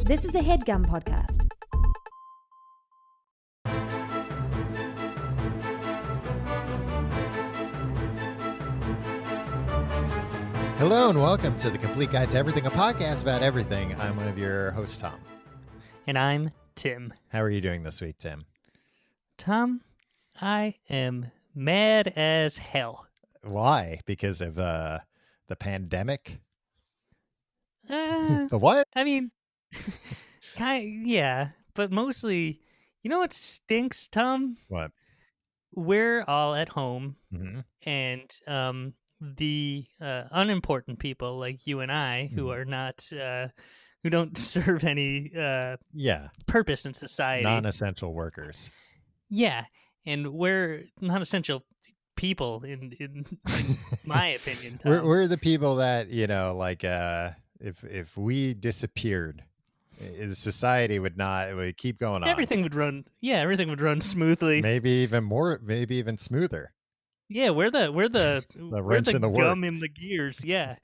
This is a HeadGum podcast. Hello and welcome to The Complete Guide to Everything, a podcast about everything. I'm one of your hosts, Tom. And I'm Tim. How are you doing this week, Tim? Tom, I am mad as hell. Why? Because of the pandemic? The what? I mean, yeah, but mostly, you know what stinks, Tom? What? We're all at home, Mm-hmm. and the unimportant people like you and I, who are not, who don't serve any purpose in society, Non-essential workers. Yeah, and we're non-essential people in my opinion, Tom. We're the people that, if we disappeared, society would keep going on. Everything would run smoothly. Maybe even smoother. Yeah, we're the wrench in the gum work. in the gears. Yeah.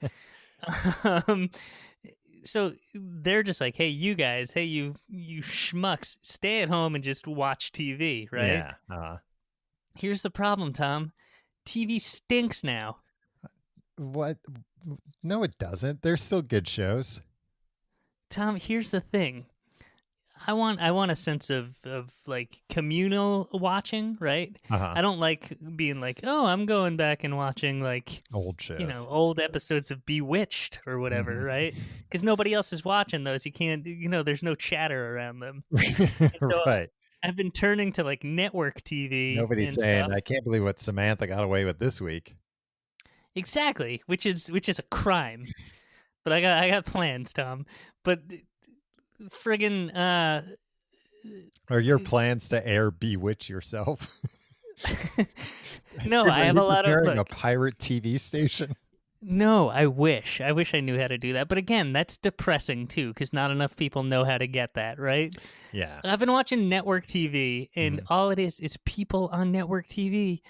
So they're just like, hey, you guys, hey, you schmucks, stay at home and just watch TV, right? Yeah. Uh-huh. Here's the problem, Tom. TV stinks now. What? No, it doesn't. There's still good shows. Tom, here's the thing. I want a sense of like communal watching, right? Uh-huh. I don't like being like, oh, I'm going back and watching like Old shows. Old episodes of Bewitched or whatever, right? Because nobody else is watching those. You can't, there's no chatter around them. So right. I've been turning to like network TV. Nobody's and saying, stuff. I can't believe what Samantha got away with this week. Exactly, which is a crime. But I got plans, Tom. But friggin' Are your plans to air Bewitch yourself? No, I have a lot of a pirate TV station. No, I wish I knew how to do that. But again, that's depressing too, because not enough people know how to get that, right? Yeah. I've been watching network TV, and all it is people on network TV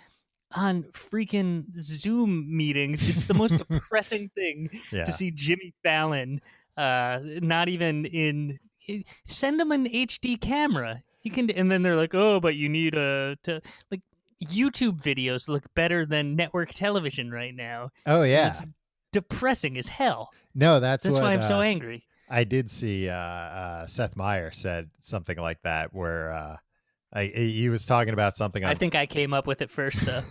on freaking Zoom meetings. It's the most depressing thing to see Jimmy Fallon not even in. Send them an HD camera. You can, and then they're like, oh, but you need to like. YouTube videos look better than network television right now. Oh yeah, it's depressing as hell. No, that's why I'm so angry. I did see Seth Meyers said something like that, where he was talking about something. I think I came up with it first, though.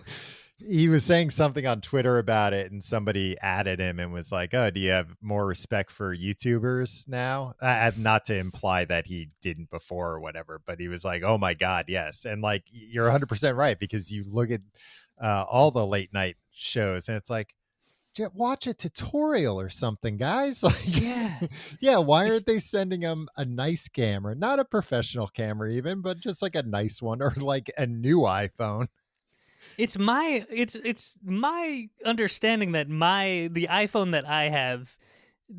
He was saying something on Twitter about it, and somebody added him and was like, oh, do you have more respect for YouTubers now? Not to imply that he didn't before or whatever, but he was like, oh my God, yes. And like, you're 100% right, because you look at all the late night shows and it's like, watch a tutorial or something, guys. Like, yeah. Why aren't they sending them a nice camera? Not a professional camera even, but just like a nice one, or like a new iPhone. It's my understanding that the iPhone that I have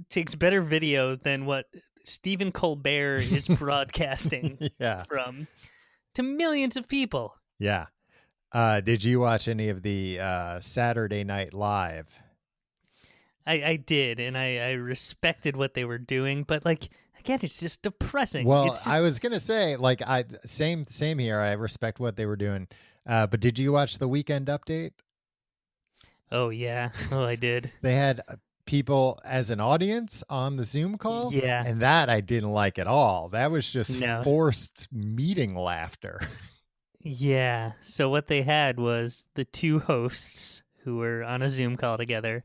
takes better video than what Stephen Colbert is broadcasting from to millions of people. Yeah. Did you watch any of the Saturday Night Live? I did, and I respected what they were doing, but like, again, it's just depressing. Well, I was gonna say, like, same here. I respect what they were doing. But did you watch the Weekend Update? Oh, yeah. Oh, I did. They had people as an audience on the Zoom call. Yeah. And that I didn't like at all. That was just forced meeting laughter. Yeah. So what they had was the two hosts who were on a Zoom call together,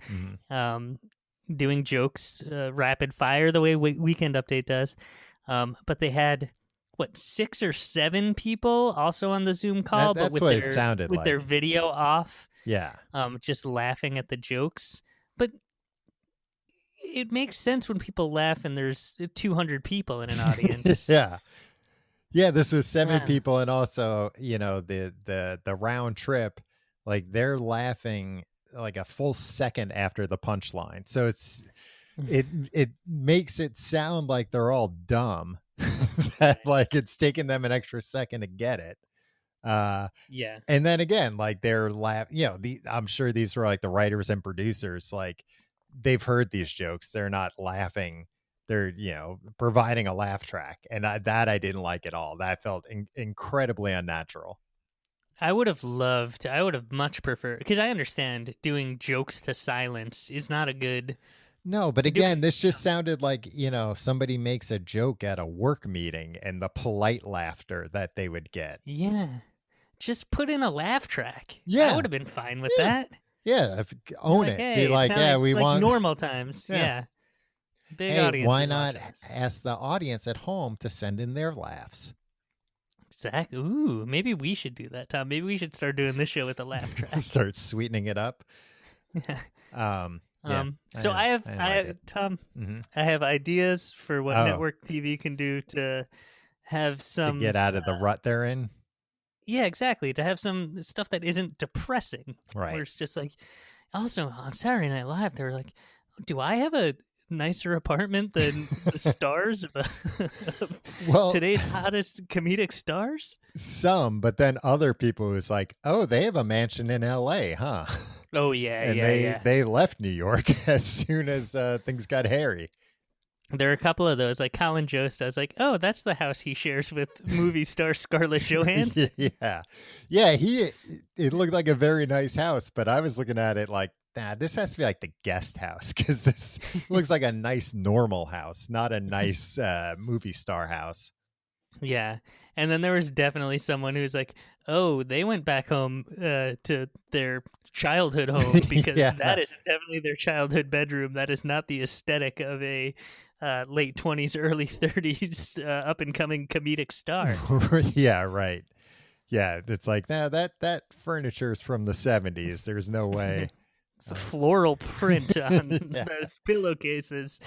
doing jokes, rapid fire, the way Weekend Update does. But they had... 6 or 7 people also on the Zoom call, that's but what it sounded like, their video off. Yeah. Just laughing at the jokes. But it makes sense when people laugh and there's 200 people in an audience. Yeah. This was 7 people, and also, the round trip, like, they're laughing like a full second after the punchline. So it makes it sound like they're all dumb. That like it's taken them an extra second to get it. And then again, like, they're I'm sure these were like the writers and producers, like, they've heard these jokes. They're not laughing they're providing a laugh track, and that I didn't like at all. That felt incredibly unnatural. I would have much preferred, because I understand doing jokes to silence is not a good. No, but again, this just sounded like, somebody makes a joke at a work meeting and the polite laughter that they would get. Yeah. Just put in a laugh track. Yeah. I would have been fine with that. Yeah. Own it. Hey, be like, we like want normal times. Yeah. Big audience. Why not ask the audience at home to send in their laughs? Exactly. Ooh, maybe we should do that, Tom. Maybe we should start doing this show with a laugh track. Start sweetening it up. So I have Tom. Mm-hmm. I have ideas for what network TV can do to have some to get out of the rut they're in. Yeah, exactly. To have some stuff that isn't depressing. Right. Where it's just like, also on Saturday Night Live, they were like, do I have a nicer apartment than the stars of today's hottest comedic stars? Some, but then other people was like, oh, they have a mansion in LA, huh? Oh, yeah, and they left New York as soon as things got hairy. There are a couple of those, like Colin Jost. I was like, oh, that's the house he shares with movie star Scarlett Johansson. Yeah. It looked like a very nice house, but I was looking at it like, nah, this has to be like the guest house, because this looks like a nice normal house, not a nice movie star house. Yeah. And then there was definitely someone who's like, oh, they went back home to their childhood home, because that is definitely their childhood bedroom. That is not the aesthetic of a late 20s, early 30s up-and-coming comedic star. Yeah, right. Yeah, it's like, that furniture is from the 70s. There's no way. It's a floral print on those pillowcases.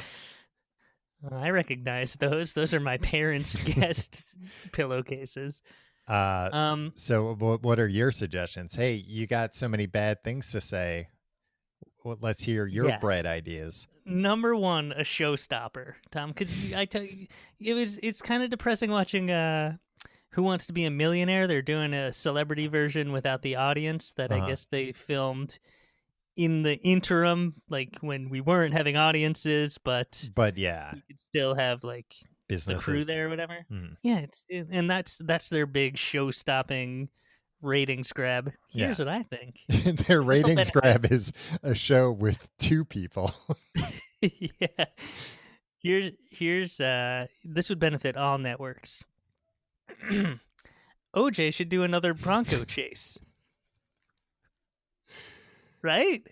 I recognize those. Those are my parents' guest pillowcases. So what are your suggestions? Hey, you got so many bad things to say. Well, let's hear your bright ideas. Number one, a showstopper, Tom, because I tell you, it's kind of depressing watching Who Wants to Be a Millionaire. They're doing a celebrity version without the audience that I guess they filmed in the interim, like when we weren't having audiences, but yeah, you could still have like businesses, the crew there or whatever. Mm. Yeah, and that's their big show-stopping ratings grab. Here's what I think. Their ratings grab is a show with two people. Yeah. Here's this would benefit all networks. OJ should do another Bronco chase. Right?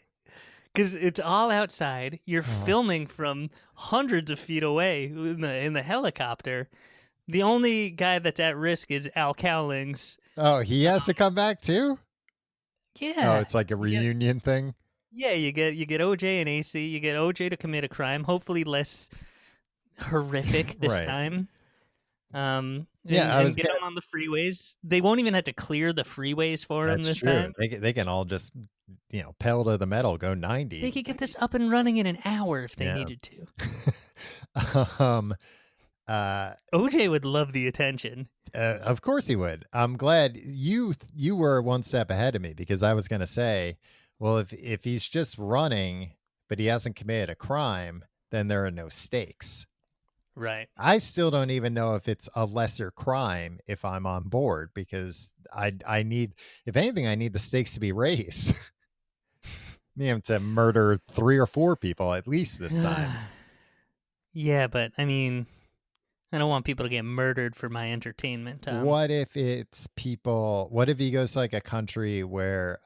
Because it's all outside. You're filming from hundreds of feet away in the helicopter. The only guy that's at risk is Al Cowlings. Oh, he has to come back too? Yeah. Oh, it's like a reunion thing? Yeah, you get OJ and AC. You get OJ to commit a crime, hopefully less horrific this time. And get him on the freeways. They won't even have to clear the freeways for him this time. They can all just, pedal to the metal, go 90. They could get this up and running in an hour if they needed to. OJ would love the attention. Of course he would. I'm glad you were one step ahead of me, because I was going to say, well, if he's just running, but he hasn't committed a crime, then there are no stakes. Right. I still don't even know if it's a lesser crime if I'm on board, because I need, if anything, I need the stakes to be raised. Need him to murder 3 or 4 people at least this time. Yeah, but I mean, I don't want people to get murdered for my entertainment. What if it's people? What if he goes to like a country where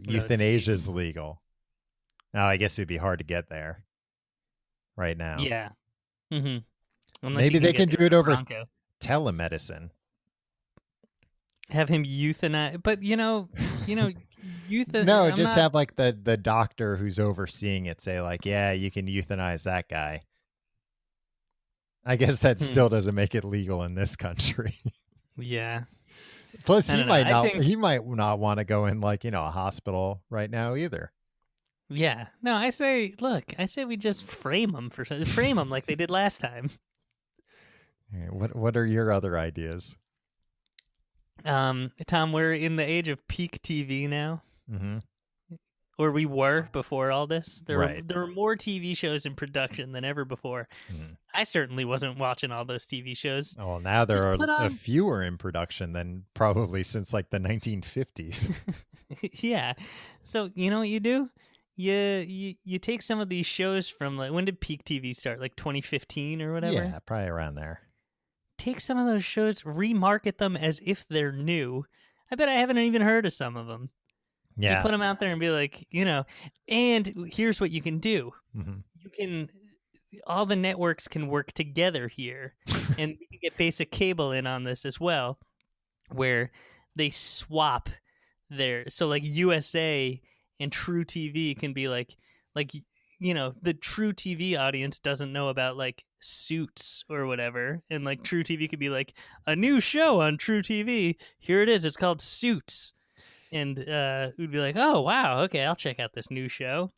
euthanasia is legal? Now, I guess it would be hard to get there right now. Yeah. Mm-hmm. Maybe they can do it over telemedicine. Have him euthanize, but No, just have like the doctor who's overseeing it say like, yeah, you can euthanize that guy. I guess that still doesn't make it legal in this country. Yeah. Plus, he might not want to go in like, a hospital right now either. Yeah. No, I say we just frame them like they did last time. What are your other ideas? Tom, we're in the age of peak TV now. Mm-hmm. or we were before all this. There Right. were more TV shows in production than ever before. Mm. I certainly wasn't watching all those TV shows. Well, now there Just are fewer in production than probably since like the 1950s. Yeah. So you know what you do? You take some of these shows from, like, when did peak TV start? Like 2015 or whatever? Yeah, probably around there. Take some of those shows, remarket them as if they're new. I bet I haven't even heard of some of them. Yeah. You put them out there and be like, and here's what you can do. Mm-hmm. All the networks can work together here, and we can get basic cable in on this as well, where they swap so like USA and True TV can be like the True TV audience doesn't know about like Suits or whatever, and like True TV could be like, a new show on True TV, here it is, it's called Suits, and we'd be like, oh wow, okay, I'll check out this new show.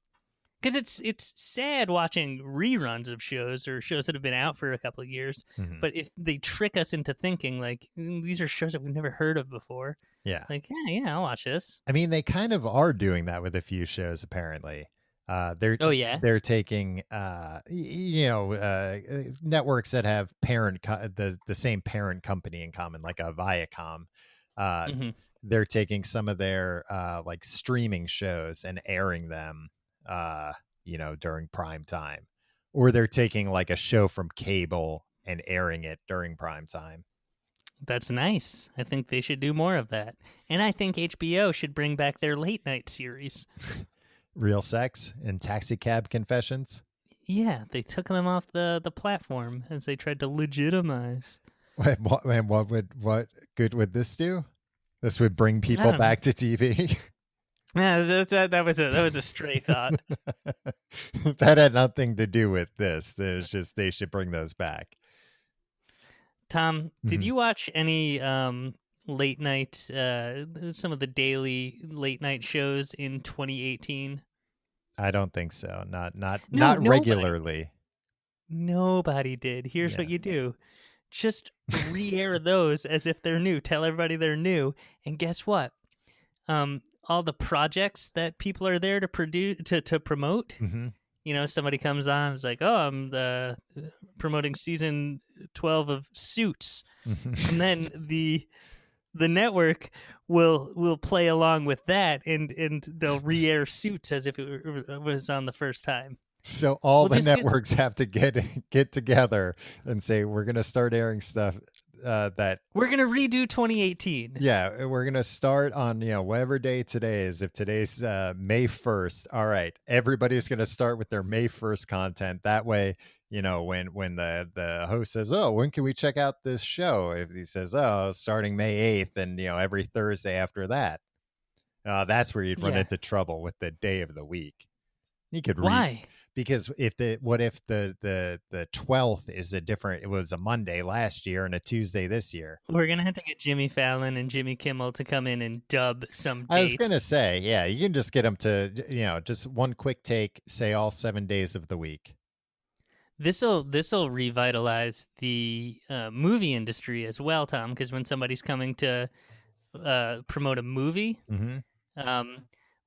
Because it's sad watching reruns of shows or shows that have been out for a couple of years, Mm-hmm. but if they trick us into thinking like, these are shows that we've never heard of before, Yeah. like, yeah, I'll watch this. I mean, they kind of are doing that with a few shows, apparently. They're taking networks that have the same parent company in common, like a Viacom. Mm-hmm. They're taking some of their like streaming shows and airing them during prime time, or they're taking like a show from cable and airing it during prime time. That's nice. I think they should do more of that, and I think HBO should bring back their late night series. Real Sex and Taxi Cab Confessions. Yeah, they took them off the platform as they tried to legitimize. What good would this do? This would bring people back to TV. Yeah, that was a stray thought. That had nothing to do with this. There's just they should bring those back. Tom, did you watch any late night, some of the daily late night shows in 2018? I don't think so. Not nobody. regularly. Nobody did. Here's what you do. Just re-air those as if they're new. Tell everybody they're new. And guess what? All the projects that people are there to promote. Mm-hmm. Somebody comes on and is like, oh, I'm promoting season 12 of Suits. Mm-hmm. And then the network will play along with that, and they'll re-air Suits as if it was on the first time. So all the networks have to get together and say, we're going to start airing stuff that we're going to redo 2018. Yeah, we're going to start on, whatever day today is. If today's May 1st, all right, everybody's going to start with their May 1st content. That way, when the host says, oh, when can we check out this show? If he says, oh, starting May 8th and, every Thursday after that, that's where you'd run into trouble with the day of the week. You could Why? Because what if the 12th is it was a Monday last year and a Tuesday this year? We're going to have to get Jimmy Fallon and Jimmy Kimmel to come in and dub some dates. I was going to say, yeah, you can just get them to, just one quick take, say all 7 days of the week. This'll revitalize the movie industry as well, Tom, because when somebody's coming to promote a movie, mm-hmm.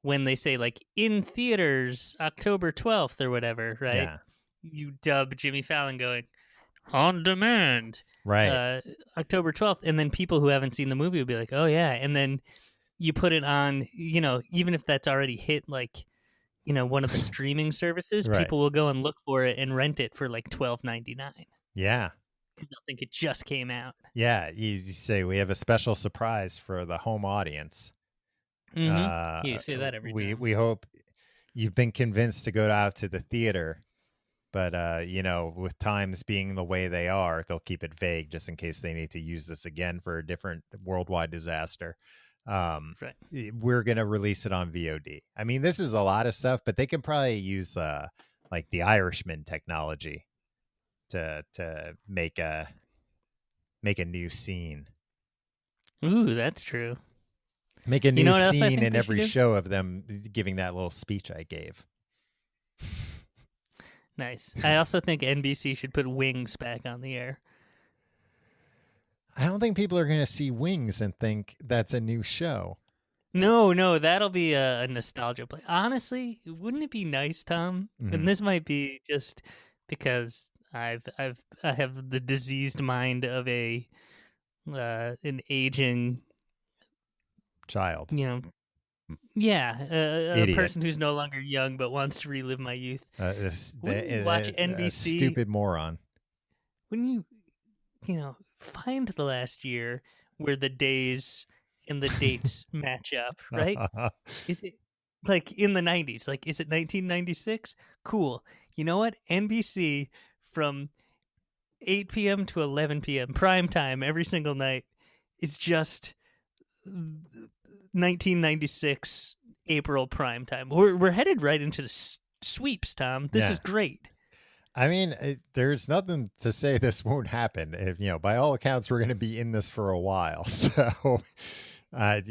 When they say like in theaters October 12th or whatever, right? Yeah. You dub Jimmy Fallon going on demand, right? October 12th, and then people who haven't seen the movie will be like, oh yeah, and then you put it on, even if that's already hit like, one of the streaming services, right. People will go and look for it and rent it for like $12.99. Yeah. Because they'll think it just came out. Yeah, you say we have a special surprise for the home audience. Mm-hmm. You say that every time. We hope you've been convinced to go out to the theater, but with times being the way they are, they'll keep it vague just in case they need to use this again for a different worldwide disaster. Right. We're gonna release it on VOD. I mean, this is a lot of stuff, but they can probably use like the Irishman technology to make a new scene. Ooh, that's true. Make a new scene in every show of them giving that little speech I gave. Nice. I also think NBC should put Wings back on the air. I don't think people are going to see Wings and think that's a new show. No, that'll be a nostalgia play. Honestly, wouldn't it be nice, Tom? And this might be just because I have the diseased mind of an aging child. Yeah, a Idiot. person who's no longer young but wants to relive my youth. Wouldn't you watch NBC? Stupid moron. Wouldn't you find the last year where the days and the dates match up, right? Is it like in the 90s? Like, is it 1996? Cool. You know what? NBC from 8 p.m. to 11 p.m. prime time every single night is just 1996 April prime time. We're headed right into the sweeps, Tom. This is great. I mean, there's nothing to say this won't happen. If by all accounts, we're going to be in this for a while. So, who knows?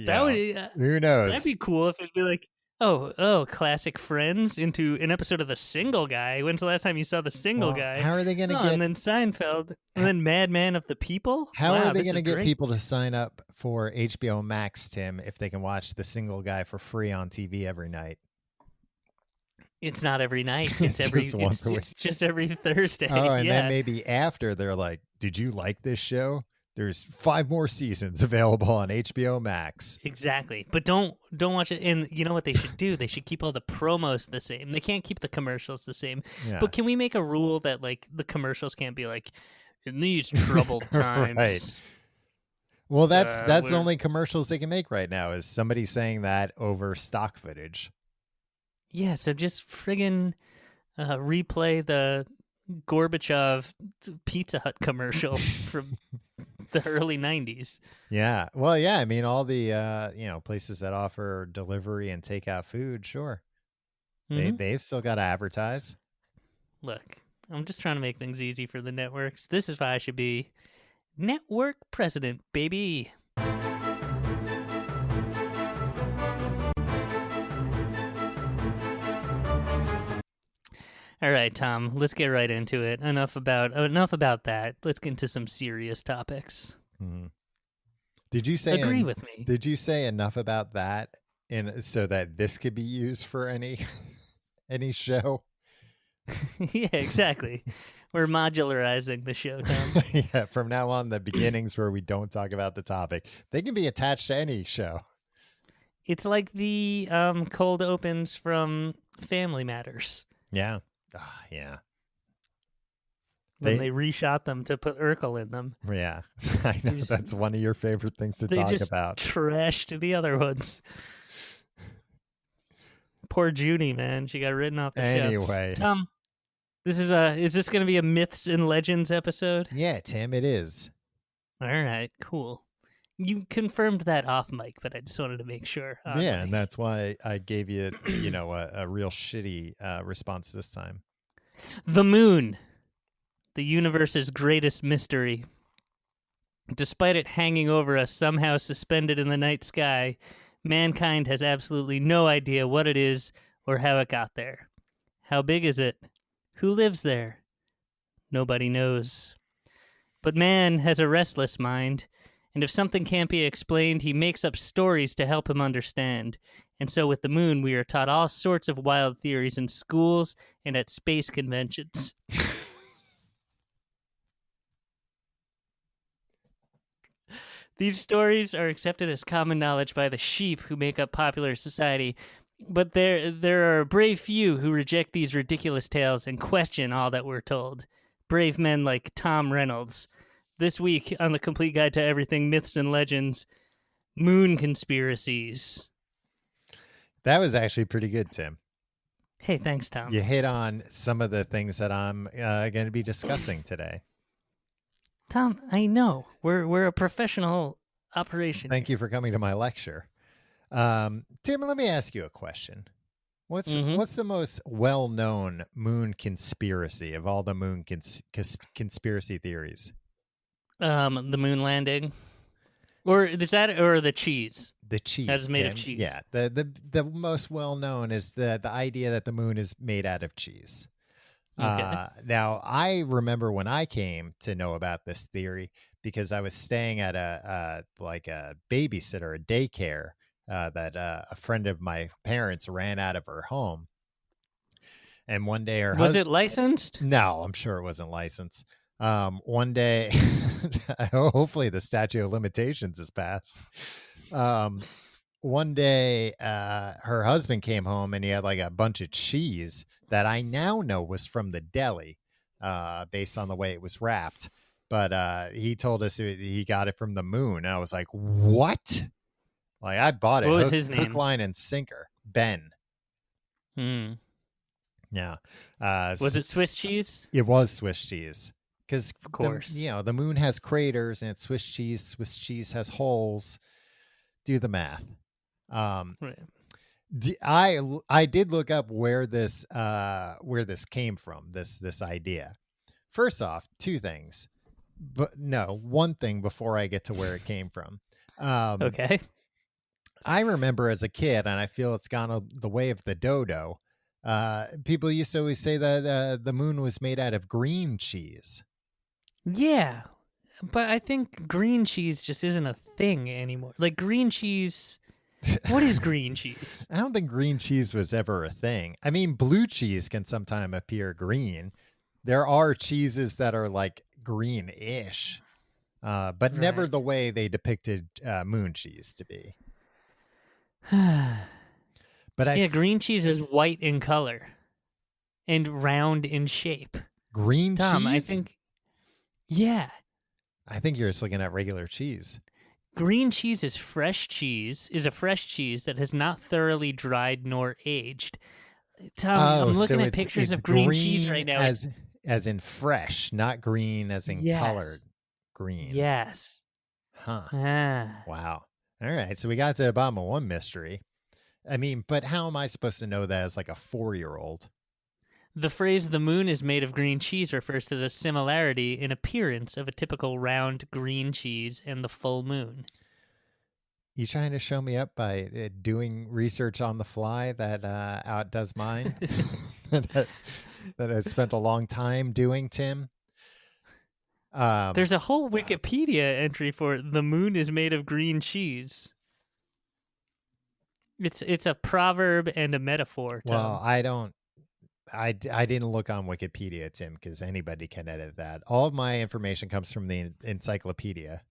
That'd be cool if it'd be like, oh, classic Friends into an episode of The Single Guy. When's the last time you saw The Single Guy? How are they going to get? And then Seinfeld, and then Madman of the People. How are they going to get people to sign up for HBO Max, Tim, if they can watch The Single Guy for free on TV every night? It's not every night. It's every it's just every Thursday. Oh, and then maybe after they're like, "Did you like this show? There's 5 more seasons available on HBO Max." Exactly. But don't watch it. And you know what they should do? They should keep all the promos the same. They can't keep the commercials the same. Yeah. But can we make a rule that like the commercials can't be like, in these troubled times? Right. Well, that's the only commercials they can make right now is somebody saying that over stock footage. Yeah, so just friggin' replay the Gorbachev Pizza Hut commercial from the early 90s. Yeah. Well, yeah. I mean, all the, places that offer delivery and takeout food, sure. They've still got to advertise. Look, I'm just trying to make things easy for the networks. This is why I should be network president, baby. All right, Tom, let's get right into it. Enough about that. Let's get into some serious topics. Mm-hmm. Did you say agree with me? Did you say enough about that so that this could be used for any show? Yeah, exactly. We're modularizing the show, Tom. Yeah, from now on, the beginnings where we don't talk about the topic, they can be attached to any show. It's like the cold opens from Family Matters. Yeah. Yeah. When they reshot them to put Urkel in them. Yeah. I know. That's one of your favorite things to talk about. They just trashed the other ones. Poor Judy, man. She got written off the show. Anyway. Tom, is this going to be a Myths and Legends episode? Yeah, Tim, it is. All right, cool. You confirmed that off mic, but I just wanted to make sure. Yeah, and that's why I gave you, a real shitty response this time. The moon, the universe's greatest mystery. Despite it hanging over us, somehow suspended in the night sky, mankind has absolutely no idea what it is or how it got there. How big is it? Who lives there? Nobody knows. But man has a restless mind. And if something can't be explained, he makes up stories to help him understand. And so with the moon, we are taught all sorts of wild theories in schools and at space conventions. These stories are accepted as common knowledge by the sheep who make up popular society. But there are a brave few who reject these ridiculous tales and question all that we're told. Brave men like Tom Reynolds. This week on the Complete Guide to Everything Myths and Legends, moon conspiracies. That was actually pretty good, Tim. Hey, thanks, Tom. You hit on some of the things that I'm going to be discussing today. Tom, I know. We're a professional operation. Thank you for coming to my lecture. Tim, let me ask you a question. What's the most well-known moon conspiracy of all the moon conspiracy theories? The moon landing, or is that, or the cheese? The cheese that is made of cheese. Yeah, the most well known is the idea that the moon is made out of cheese. Okay. Now I remember when I came to know about this theory because I was staying at a babysitter, a daycare that a friend of my parents ran out of her home. And one day her Was it licensed? No, I'm sure it wasn't licensed. One day, hopefully the statute of limitations is passed. One day, her husband came home and he had like a bunch of cheese that I now know was from the deli, based on the way it was wrapped. But he told us he got it from the moon. And I was like, what? Like, I bought it. What was his name? Hook, line, and sinker. Ben. Yeah. Was it Swiss cheese? It was Swiss cheese. Because, of course, the moon has craters and it's Swiss cheese. Swiss cheese has holes. Do the math. Right. I did look up where this came from. This idea. First off, two things. But no, one thing before I get to where it came from. Okay. I remember as a kid, and I feel it's gone the way of the dodo. People used to always say that the moon was made out of green cheese. Yeah, but I think green cheese just isn't a thing anymore. Like green cheese, what is green cheese? I don't think green cheese was ever a thing. I mean, blue cheese can sometimes appear green. There are cheeses that are like green-ish, but never the way they depicted moon cheese to be. But green cheese is white in color and round in shape. Green Tom, cheese? I think. Yeah. I think you're just looking at regular cheese. Green cheese is a fresh cheese that has not thoroughly dried nor aged. Tom, I'm looking at pictures of green cheese right now. As in fresh, not green as in colored green. Yes. Huh. Wow. All right. So we got to the bottom of one mystery. I mean, but how am I supposed to know that as like a 4-year-old? The phrase "the moon is made of green cheese" refers to the similarity in appearance of a typical round green cheese and the full moon. You trying to show me up by doing research on the fly that outdoes mine? that I spent a long time doing, Tim? There's a whole Wikipedia entry for "the moon is made of green cheese." It's a proverb and a metaphor, Tom. Well, I didn't look on Wikipedia, Tim, because anybody can edit that. All of my information comes from the encyclopedia.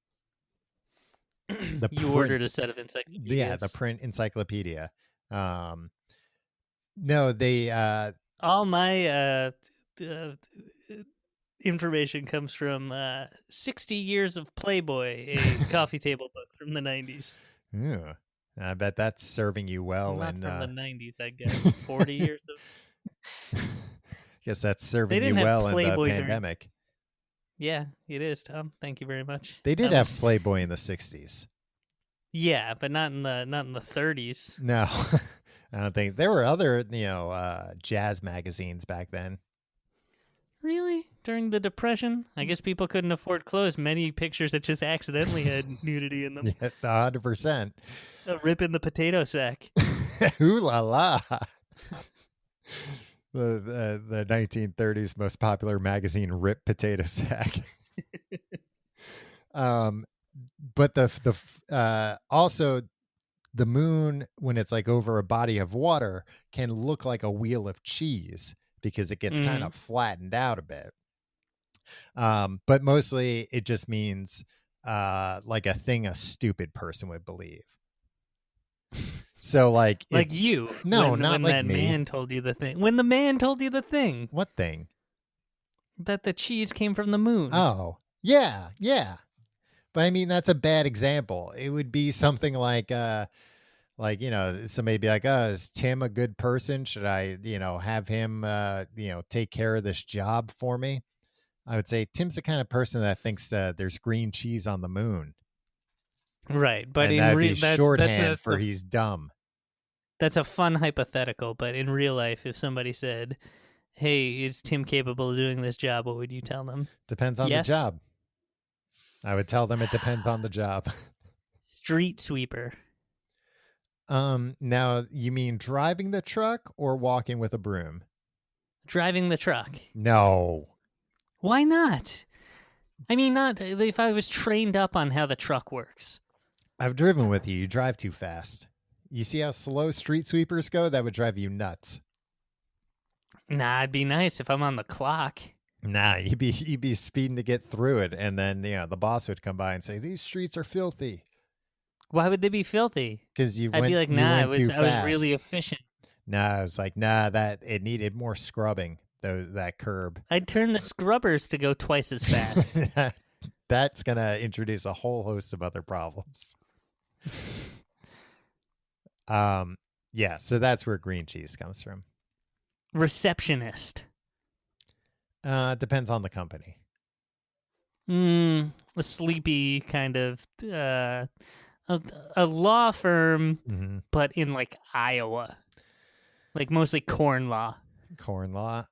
You ordered a set of encyclopedias. Yeah, the print encyclopedia. No, they... all my information comes from 60 Years of Playboy, a coffee table book from the 90s. Yeah. I bet that's serving you well. Not from the 90s, I guess. 40 years of... Guess that's serving you well in the pandemic. Yeah, it is, Tom. Thank you very much. They did have Playboy in the 60s. Yeah, but not in the 30s. No. I don't think there were other, jazz magazines back then. Really? During the Depression? I guess people couldn't afford clothes. Many pictures that just accidentally had nudity in them. Yeah, 100%. A rip in the potato sack. Ooh la la. The 1930s most popular magazine, Rip Potato Sack. But also the moon, when it's like over a body of water, can look like a wheel of cheese because it gets kind of flattened out a bit. But mostly it just means like a thing a stupid person would believe. So like you. No, when not like that me. Man told you the thing. When the man told you the thing. What thing? That the cheese came from the moon. Oh, yeah. But I mean, that's a bad example. It would be something like somebody be like, is Tim a good person? Should I, have him, take care of this job for me? I would say Tim's the kind of person that thinks that there's green cheese on the moon. Right, but in shorthand for he's dumb. That's a fun hypothetical, but in real life, if somebody said, "Hey, is Tim capable of doing this job?" what would you tell them? Depends on the job. I would tell them it depends on the job. Street sweeper. Now you mean driving the truck or walking with a broom? Driving the truck. No. Why not? I mean, not if I was trained up on how the truck works. I've driven with you. You drive too fast. You see how slow street sweepers go? That would drive you nuts. Nah, it'd be nice if I'm on the clock. Nah, you'd be speeding to get through it, and then the boss would come by and say these streets are filthy. Why would they be filthy? Because I'd be like, nah, I was fast. really efficient. Nah, I was like, that it needed more scrubbing. That curb. I'd turn the scrubbers to go twice as fast. That's gonna introduce a whole host of other problems. Yeah, so that's where green cheese comes from. Receptionist. Depends on the company. A sleepy kind of a law firm, but in like Iowa, like mostly corn law. Corn law.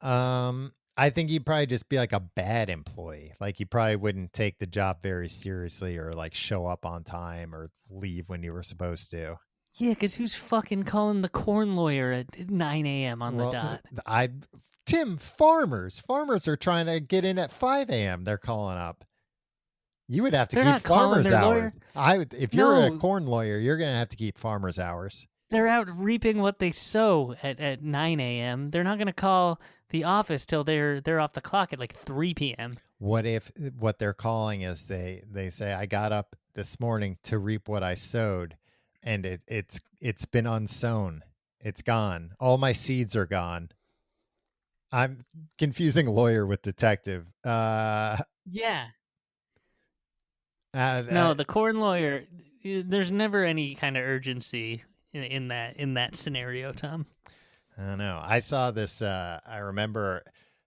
I think you'd probably just be like a bad employee. Like you probably wouldn't take the job very seriously, or like show up on time or leave when you were supposed to. Yeah, because who's fucking calling the corn lawyer at 9 a.m. on the dot? Tim, farmers are trying to get in at 5 a.m. They're calling up. You would have to keep farmers hours. If you're a corn lawyer, you're going to have to keep farmers hours. They're out reaping what they sow at 9 a.m. They're not going to call the office till they're off the clock at like 3 p.m. What if what they're calling is they say, I got up this morning to reap what I sowed, and it's been unsown. It's gone. All my seeds are gone. I'm confusing lawyer with detective. Yeah. No, the corn lawyer. There's never any kind of urgency in that scenario, Tom. I don't know. I saw this. I remember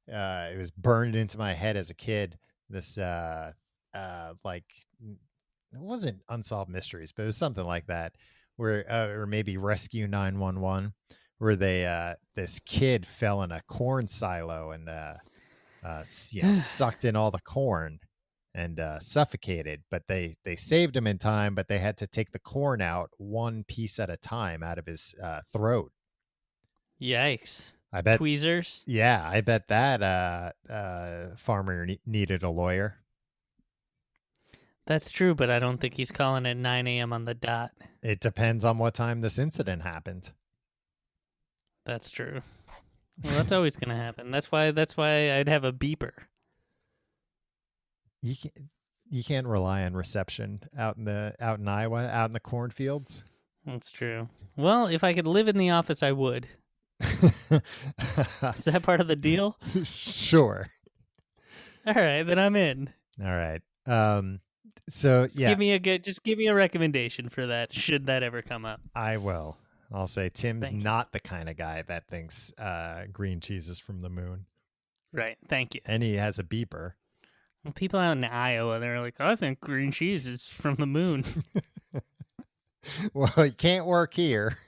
it was burned into my head as a kid. This like it wasn't Unsolved Mysteries, but it was something like that, where or maybe Rescue 911, where they this kid fell in a corn silo and sucked in all the corn and suffocated. But they saved him in time, but they had to take the corn out one piece at a time out of his throat. Yikes. I bet tweezers. Yeah, I bet that farmer needed a lawyer. That's true, but I don't think he's calling at 9 a.m. on the dot. It depends on what time this incident happened. That's true. Well, that's always going to happen. That's why I'd have a beeper. You can't rely on reception out in Iowa, out in the cornfields. That's true. Well, if I could live in the office, I would. Is that part of the deal? Sure. All right, then I'm in. All right. So yeah, just give me a recommendation for that. Should that ever come up, I will. I'll say Tim's not the kind of guy that thinks green cheese is from the moon. Right. Thank you. And he has a beeper. Well, people out in Iowa, they're like, I think green cheese is from the moon. Well, you can't work here.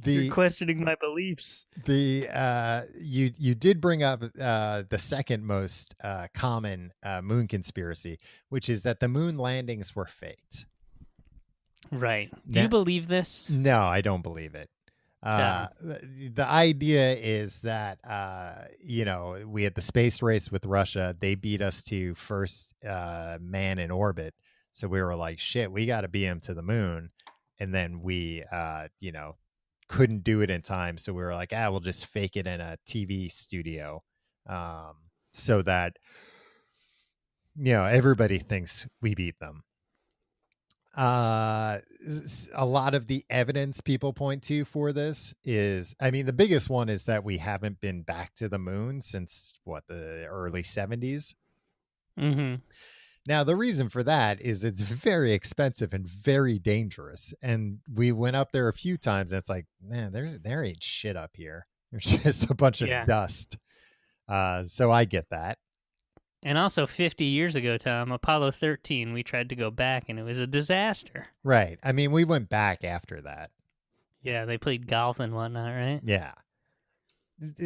You're questioning my beliefs. You did bring up the second most common moon conspiracy, which is that the moon landings were faked. Right. Do you believe this? No, I don't believe it. The idea is that we had the space race with Russia. They beat us to first man in orbit, so we were like, shit, we got to beam him to the moon. And then we couldn't do it in time, so we were like, we'll just fake it in a TV studio, so that everybody thinks we beat them. A lot of the evidence people point to for this is, the biggest one is that we haven't been back to the moon since the early 70s. Mm-hmm. Now, the reason for that is it's very expensive and very dangerous. And we went up there a few times and it's like, man, there ain't shit up here. There's just a bunch of dust. So I get that. And also 50 years ago, Tom, Apollo 13, we tried to go back and it was a disaster. Right. We went back after that. Yeah, they played golf and whatnot, right? Yeah.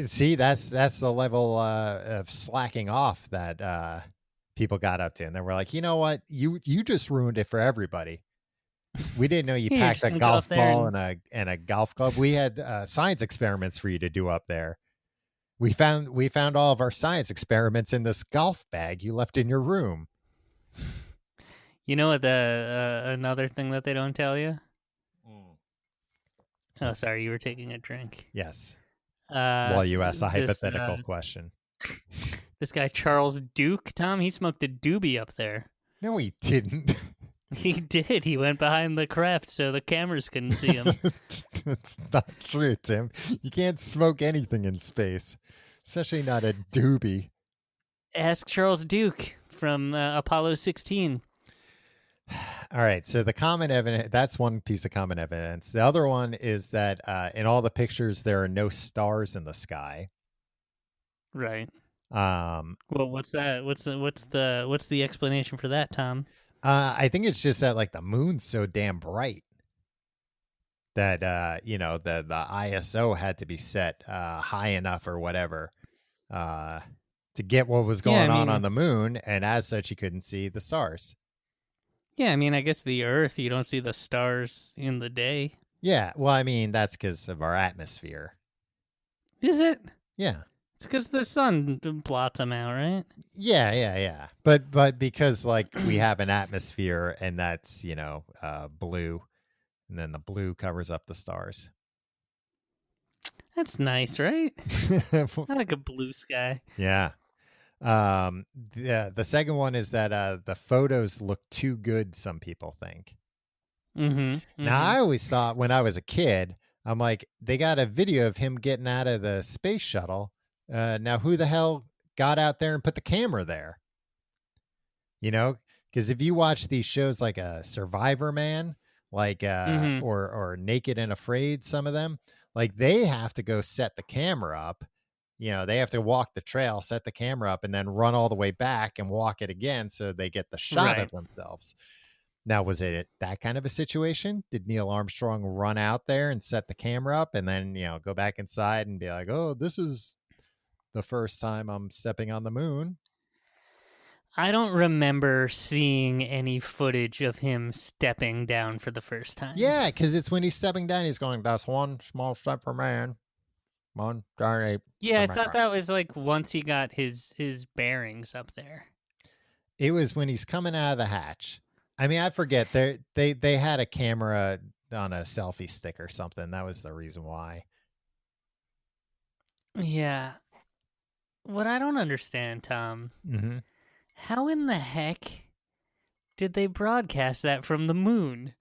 See, that's the level of slacking off that people got up to. And they were like, you know what? You just ruined it for everybody. We didn't know you packed a golf ball and a golf club. We had science experiments for you to do up there. We found all of our science experiments in this golf bag you left in your room. You know what the another thing that they don't tell you? Oh, sorry, you were taking a drink. Yes. While you ask a This hypothetical question. this guy Charles Duke, Tom, he smoked a doobie up there. No, he didn't. He did. He went behind the craft so the cameras couldn't see him. That's not true, Tim. You can't smoke anything in space, especially not a doobie. Ask Charles Duke from Apollo 16. All right. So the common evidence, that's one piece of common evidence. The other one is that in all the pictures, there are no stars in the sky. Right. Well, what's that? What's the explanation for that, Tom? I think it's just that like the moon's so damn bright that the ISO had to be set high enough or whatever to get what was going on the moon, and as such, you couldn't see the stars. Yeah, I mean, I guess the Earth, you don't see the stars in the day. Yeah, well, I mean, that's because of our atmosphere. Is it? Yeah. It's because the sun blots them out, right? Yeah. But because like we have an atmosphere and that's, blue, and then the blue covers up the stars. That's nice, right? I like a blue sky. Yeah. The second one is that the photos look too good, some people think. Now, I always thought when I was a kid, I'm like, they got a video of him getting out of the space shuttle. Now, who the hell got out there and put the camera there? Because if you watch these shows like a Survivor Man, like or Naked and Afraid, some of them, like they have to go set the camera up. They have to walk the trail, set the camera up, and then run all the way back and walk it again so they get the shot of themselves. Now, was it that kind of a situation? Did Neil Armstrong run out there and set the camera up and then, go back inside and be like, oh, this is the first time I'm stepping on the moon? I don't remember seeing any footage of him stepping down for the first time. Yeah, because it's when he's stepping down, he's going, that's one small step for man. One giant ape. Yeah, I thought that was like once he got his bearings up there. It was when he's coming out of the hatch. I mean, I forget. They had a camera on a selfie stick or something. That was the reason why. Yeah. What I don't understand, Tom, how in the heck did they broadcast that from the moon?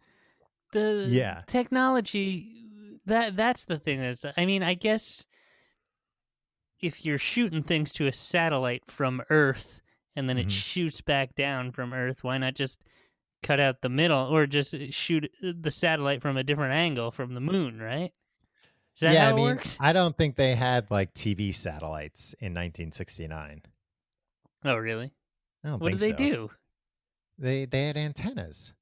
The technology, that's the thing. I mean, I guess if you're shooting things to a satellite from Earth and then it shoots back down from Earth, why not just cut out the middle or just shoot the satellite from a different angle from the moon, right? Is that how it works? I don't think they had like TV satellites in 1969. Oh, really? I don't what think did they so. do? They had antennas.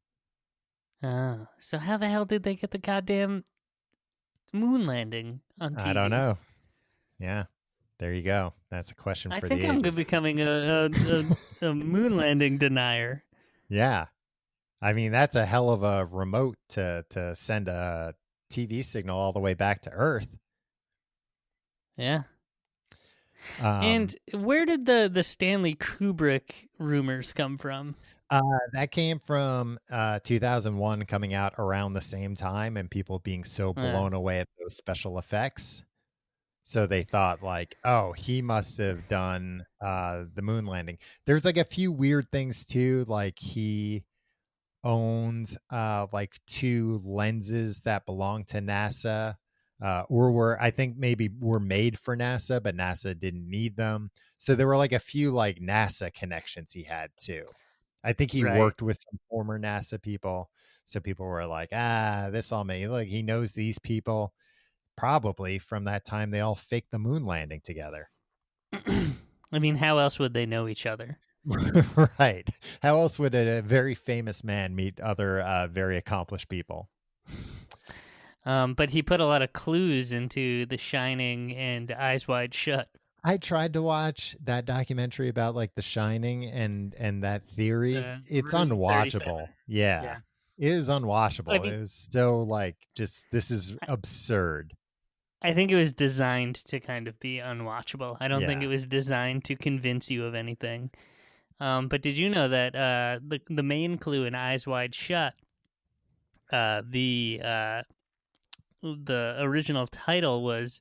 Oh, so how the hell did they get the goddamn moon landing on TV? I don't know. Yeah. There you go. That's a question for the ages. I think I'm becoming a moon landing denier. Yeah. I mean, that's a hell of a remote to send a TV signal all the way back to Earth. Yeah. And where did the Stanley Kubrick rumors come from? That came from 2001 coming out around the same time and people being so blown away at those special effects. So they thought like, oh, he must have done the moon landing. There's like a few weird things too. Like he owns like 2 lenses that belong to NASA or were, I think maybe were made for NASA, but NASA didn't need them. So there were like a few like NASA connections he had too. I think he worked with some former NASA people. So people were like, this all made, like he knows these people. Probably from that time they all faked the moon landing together. I mean, how else would they know each other? Right. How else would a very famous man meet other very accomplished people? But he put a lot of clues into The Shining and Eyes Wide Shut. I tried to watch that documentary about like The Shining and that theory. It's unwatchable. Yeah. It is unwatchable. I mean, it was so like just this is absurd. I think it was designed to kind of be unwatchable. I don't think it was designed to convince you of anything. But did you know that the main clue in Eyes Wide Shut, the original title was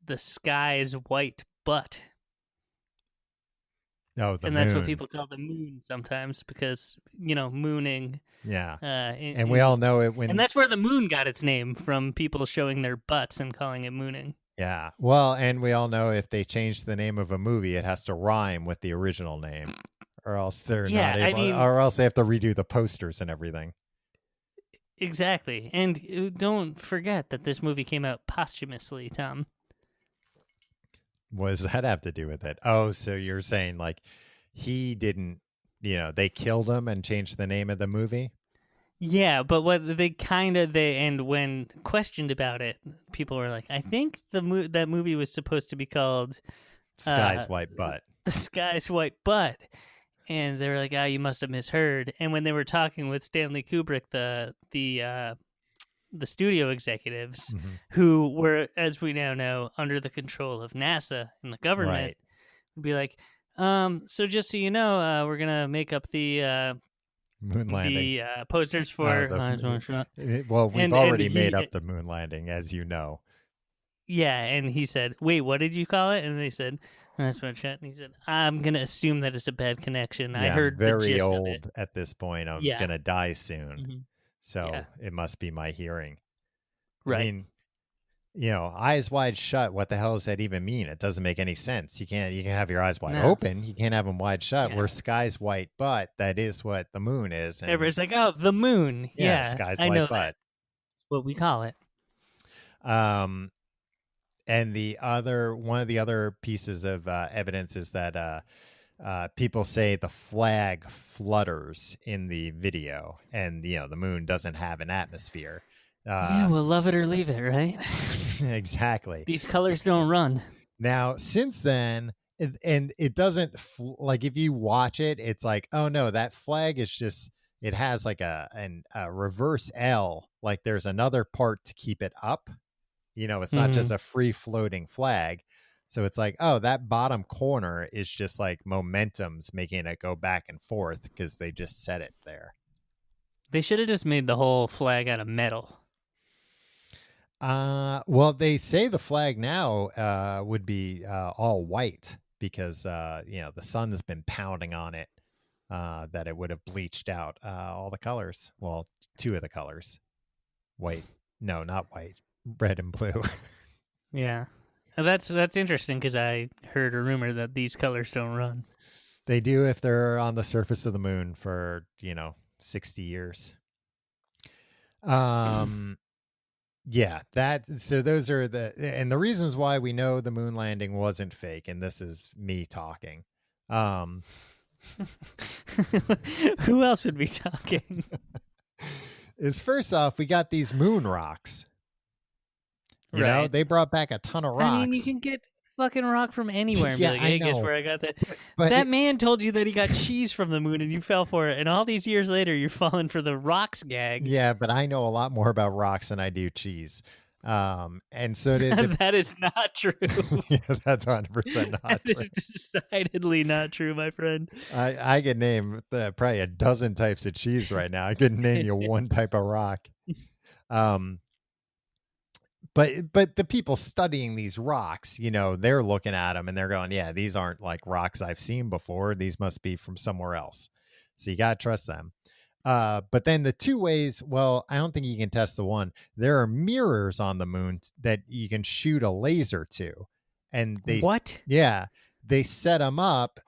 "The Sky's White Butt," Oh, the and that's what moon. people call the moon sometimes because mooning. Yeah. And we In all the know it and when, that's where the moon got its name from people showing their butts and calling it mooning. yeah. Well, and we all know if they change the name of a movie, it has to rhyme with the original name, or else they're not Yeah, I able, mean, or else they have to redo the posters and everything. exactly. And don't forget that this movie came out posthumously, Tom. What does that have to do with it? Oh, so you're saying like he didn't, they killed him and changed the name of the movie? Yeah, but what they and when questioned about it, people were like, "I think that movie was supposed to be called Sky's uh, White Butt. The Sky's White Butt," and they were like, "Ah, you must have misheard." And when they were talking with Stanley Kubrick, the studio executives, Mm-hmm. who were, as we now know, under the control of NASA and the government, Right. would be like, "So just so you know, we're gonna make up the." Moon landing. Posters for Well, we've and already made he up the moon landing, as you know. yeah, and he said, "Wait, what did you call it?" And they said, "That's what chat." And he said, "I'm gonna assume that it's a bad connection. I Yeah, I'm heard the very gist of it." old at this point. I'm Yeah, gonna die soon, hmm so yeah, it must be my hearing. I right. mean, eyes wide shut. What the hell does that even mean? It doesn't make any sense. You can have your eyes wide No, open. You can't have them wide shut. yeah. Where sky's white butt, that is what the moon is, and Everybody's like, "Oh, the moon." yeah, Yeah, sky's I know white that. butt. What we call it. Um, and one of the other pieces of evidence is that people say the flag flutters in the video, and the moon doesn't have an atmosphere. Yeah, we'll love it or leave it, right? Exactly. These colors don't run. Now, since then, and it doesn't like if you watch it, it's like, oh no, that flag is just it has like a reverse L. Like there's another part to keep it up. It's not just a free floating flag. So it's like, oh, that bottom corner is just like momentum's making it go back and forth because they just set it there. They should have just made the whole flag out of metal. Well, they say the flag now would be all white because the sun has been pounding on it. That it would have bleached out all the colors. Well, two of the colors, white. No, not white, red and blue. Yeah, that's interesting because I heard a rumor that these colors don't run. They do if they're on the surface of the moon for 60 years. Yeah, so those are the reasons why we know the moon landing wasn't fake, and this is me talking. Who else would be talking? Is first off, we got these moon rocks. They brought back a ton of rocks. I mean, you can get fucking rock from anywhere and yeah, be like, hey, I know. guess where I got that? But that man told you that he got cheese from the moon and you fell for it. And all these years later, you're falling for the rocks gag. Yeah, but I know a lot more about rocks than I do cheese. And so did that is not true. Yeah, that's 100% not that true. That is decidedly not true, my friend. I could name probably a dozen types of cheese right now. I couldn't name you one type of rock. But the people studying these rocks, they're looking at them and they're going, yeah, these aren't like rocks I've seen before. These must be from somewhere else. So you got to trust them. But then the two ways, well, I don't think you can test the one. There are mirrors on the moon that you can shoot a laser to. And what? Yeah, they set them up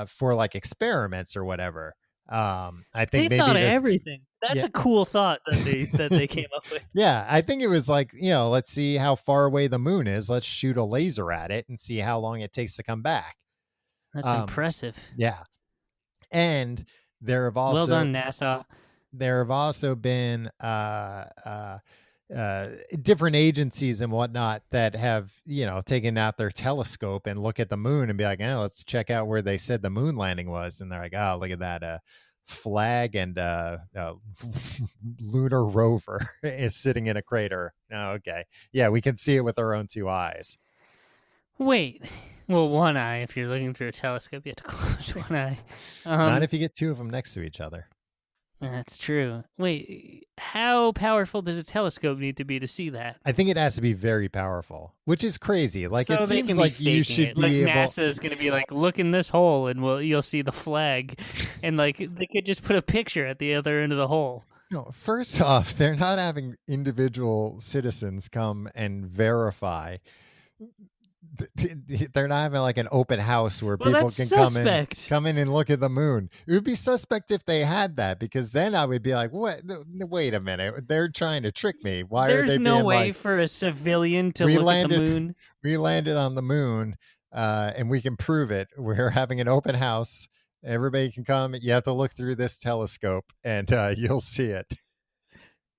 for like experiments or whatever. I think they maybe thought of everything. That's a cool thought that they came up with. Yeah, I think it was like, let's see how far away the moon is. Let's shoot a laser at it and see how long it takes to come back. That's impressive. Yeah. And there have also well done, NASA. There have also been different agencies and whatnot that have taken out their telescope and look at the moon and be like, let's check out where they said the moon landing was, and they're like, oh, look at that flag and lunar rover is sitting in a crater. Oh, okay, yeah, we can see it with our own two eyes. Wait. Well, one eye. If you're looking through a telescope, you have to close one eye. Not if you get two of them next to each other. That's true. Wait, how powerful does a telescope need to be to see that? I think it has to be very powerful, which is crazy. Like, So it they seems can be like you faking should it. Like be able. NASA's gonna be like, look in this hole, and you'll see the flag, and like they could just put a picture at the other end of the hole. No, first off, they're not having individual citizens come and verify. They're not having like an open house where people that's can suspect. come in and look at the moon. It would be suspect if they had that, because then I would be like, "What? Wait a minute! They're trying to trick me. Why are they no being way like, for a civilian to we look at the landed, moon? we landed on the moon, and we can prove it. We're having an open house. Everybody can come. You have to look through this telescope, and you'll see it."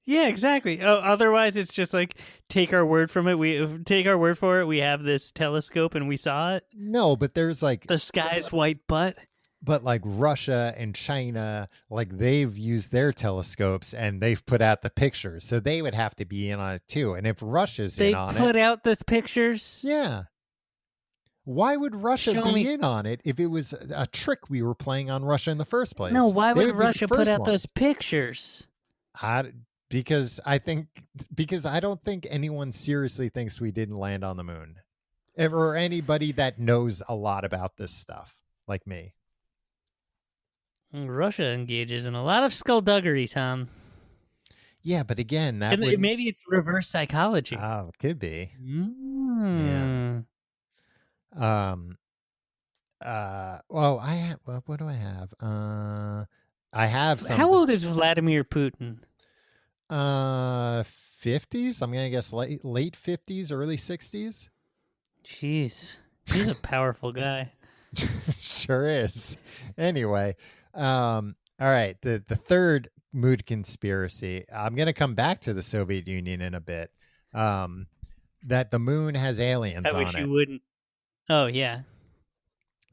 Yeah, exactly. Oh, otherwise, it's just like take our word from it. We take our word for it. We have this telescope and we saw it. No, but there's like the sky's white butt. But like Russia and China, like they've used their telescopes and they've put out the pictures, so they would have to be in on it too. And if Russia's in on it, they put out the pictures. Yeah. Why would Russia Show be me. in on it if it was a trick we were playing on Russia in the first place? No, why They would be the Russia put first out those ones. pictures? Because I don't think anyone seriously thinks we didn't land on the moon, or anybody that knows a lot about this stuff like me. Russia engages in a lot of skullduggery, Tom. Yeah, but again, maybe it's reverse psychology. Oh, it could be. Yeah. Well, what do I have? I have some. How old is Vladimir Putin? 50s. I'm gonna guess late 50s, early 60s. Jeez, he's a powerful guy. Sure is. Anyway, all right. The third mood conspiracy. I'm gonna come back to the Soviet Union in a bit. That the moon has aliens on it. I wish you wouldn't. Oh yeah.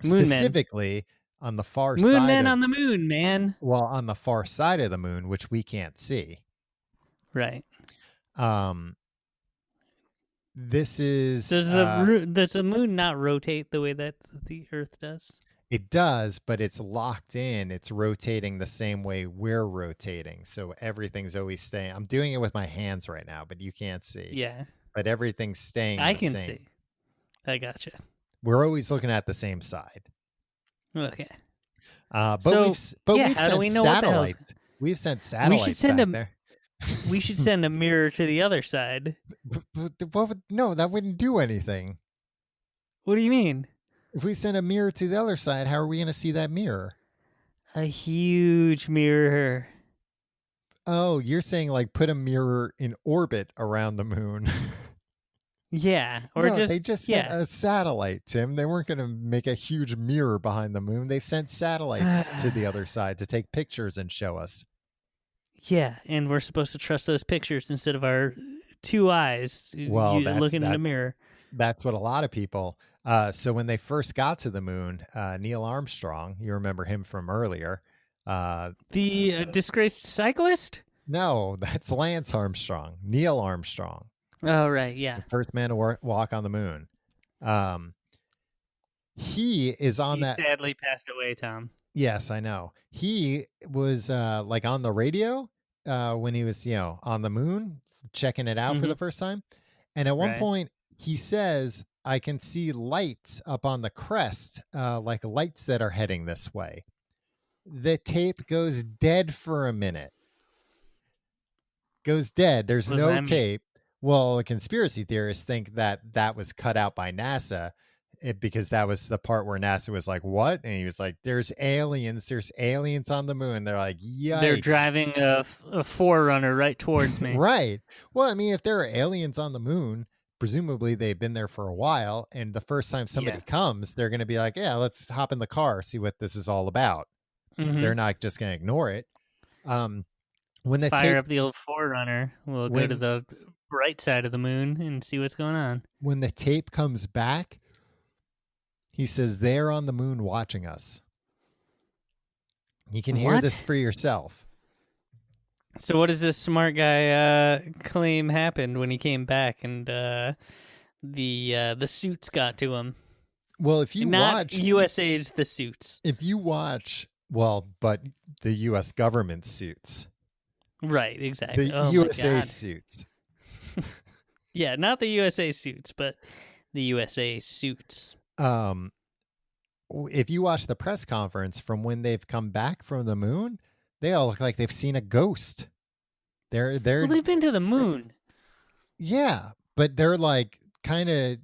Specifically on the far moon side. Men on the moon, man. Well, on the far side of the moon, which we can't see. Right. This is. Does the moon not rotate the way that the Earth does? It does, but it's locked in. It's rotating the same way we're rotating. So everything's always staying. I'm doing it with my hands right now, but you can't see. Yeah. But everything's staying I the can same. see. I gotcha. We're always looking at the same side. Okay. But so, we've sent satellites. We've sent satellites back there. We should send a mirror to the other side. No, that wouldn't do anything. What do you mean? If we send a mirror to the other side, how are we going to see that mirror? A huge mirror. Oh, you're saying like put a mirror in orbit around the moon. Yeah, or no, just they just sent a satellite, Tim. They weren't going to make a huge mirror behind the moon. They've sent satellites to the other side to take pictures and show us. Yeah, and we're supposed to trust those pictures instead of our two eyes looking in a mirror. That's what a lot of people. So when they first got to the moon, Neil Armstrong, you remember him from earlier. The disgraced cyclist? No, that's Lance Armstrong. Neil Armstrong. Oh, right, yeah. The first man to walk on the moon. He is on that. He sadly passed away, Tom. Yes, I know. He was like on the radio when he was, on the moon, checking it out for the first time. And at one point, he says, I can see lights up on the crest, like lights that are heading this way. The tape goes dead for a minute. Goes dead. There's no tape. Well, the conspiracy theorists think that was cut out by NASA because that was the part where NASA was like, what? And he was like, there's aliens on the moon. They're like, yikes. They're driving a Forerunner right towards me. Right. Well, I mean, if there are aliens on the moon, presumably they've been there for a while. And the first time somebody comes, they're going to be like, yeah, let's hop in the car, see what this is all about. Mm-hmm. They're not just going to ignore it. When they fire up the old Forerunner, we'll go to the bright side of the moon and see what's going on. When the tape comes back, he says they're on the moon watching us. You can hear this for yourself. So what does this smart guy claim happened when he came back and the suits got to him. Well, if you Not watch USA's The Suits. But the U.S. government suits. Right, exactly. The Oh USA my God. suits. Yeah, not the USA suits, but the USA suits. If you watch the press conference from when they've come back from the moon, they all look like they've seen a ghost. They've been to the moon. Yeah, but they're like kind of,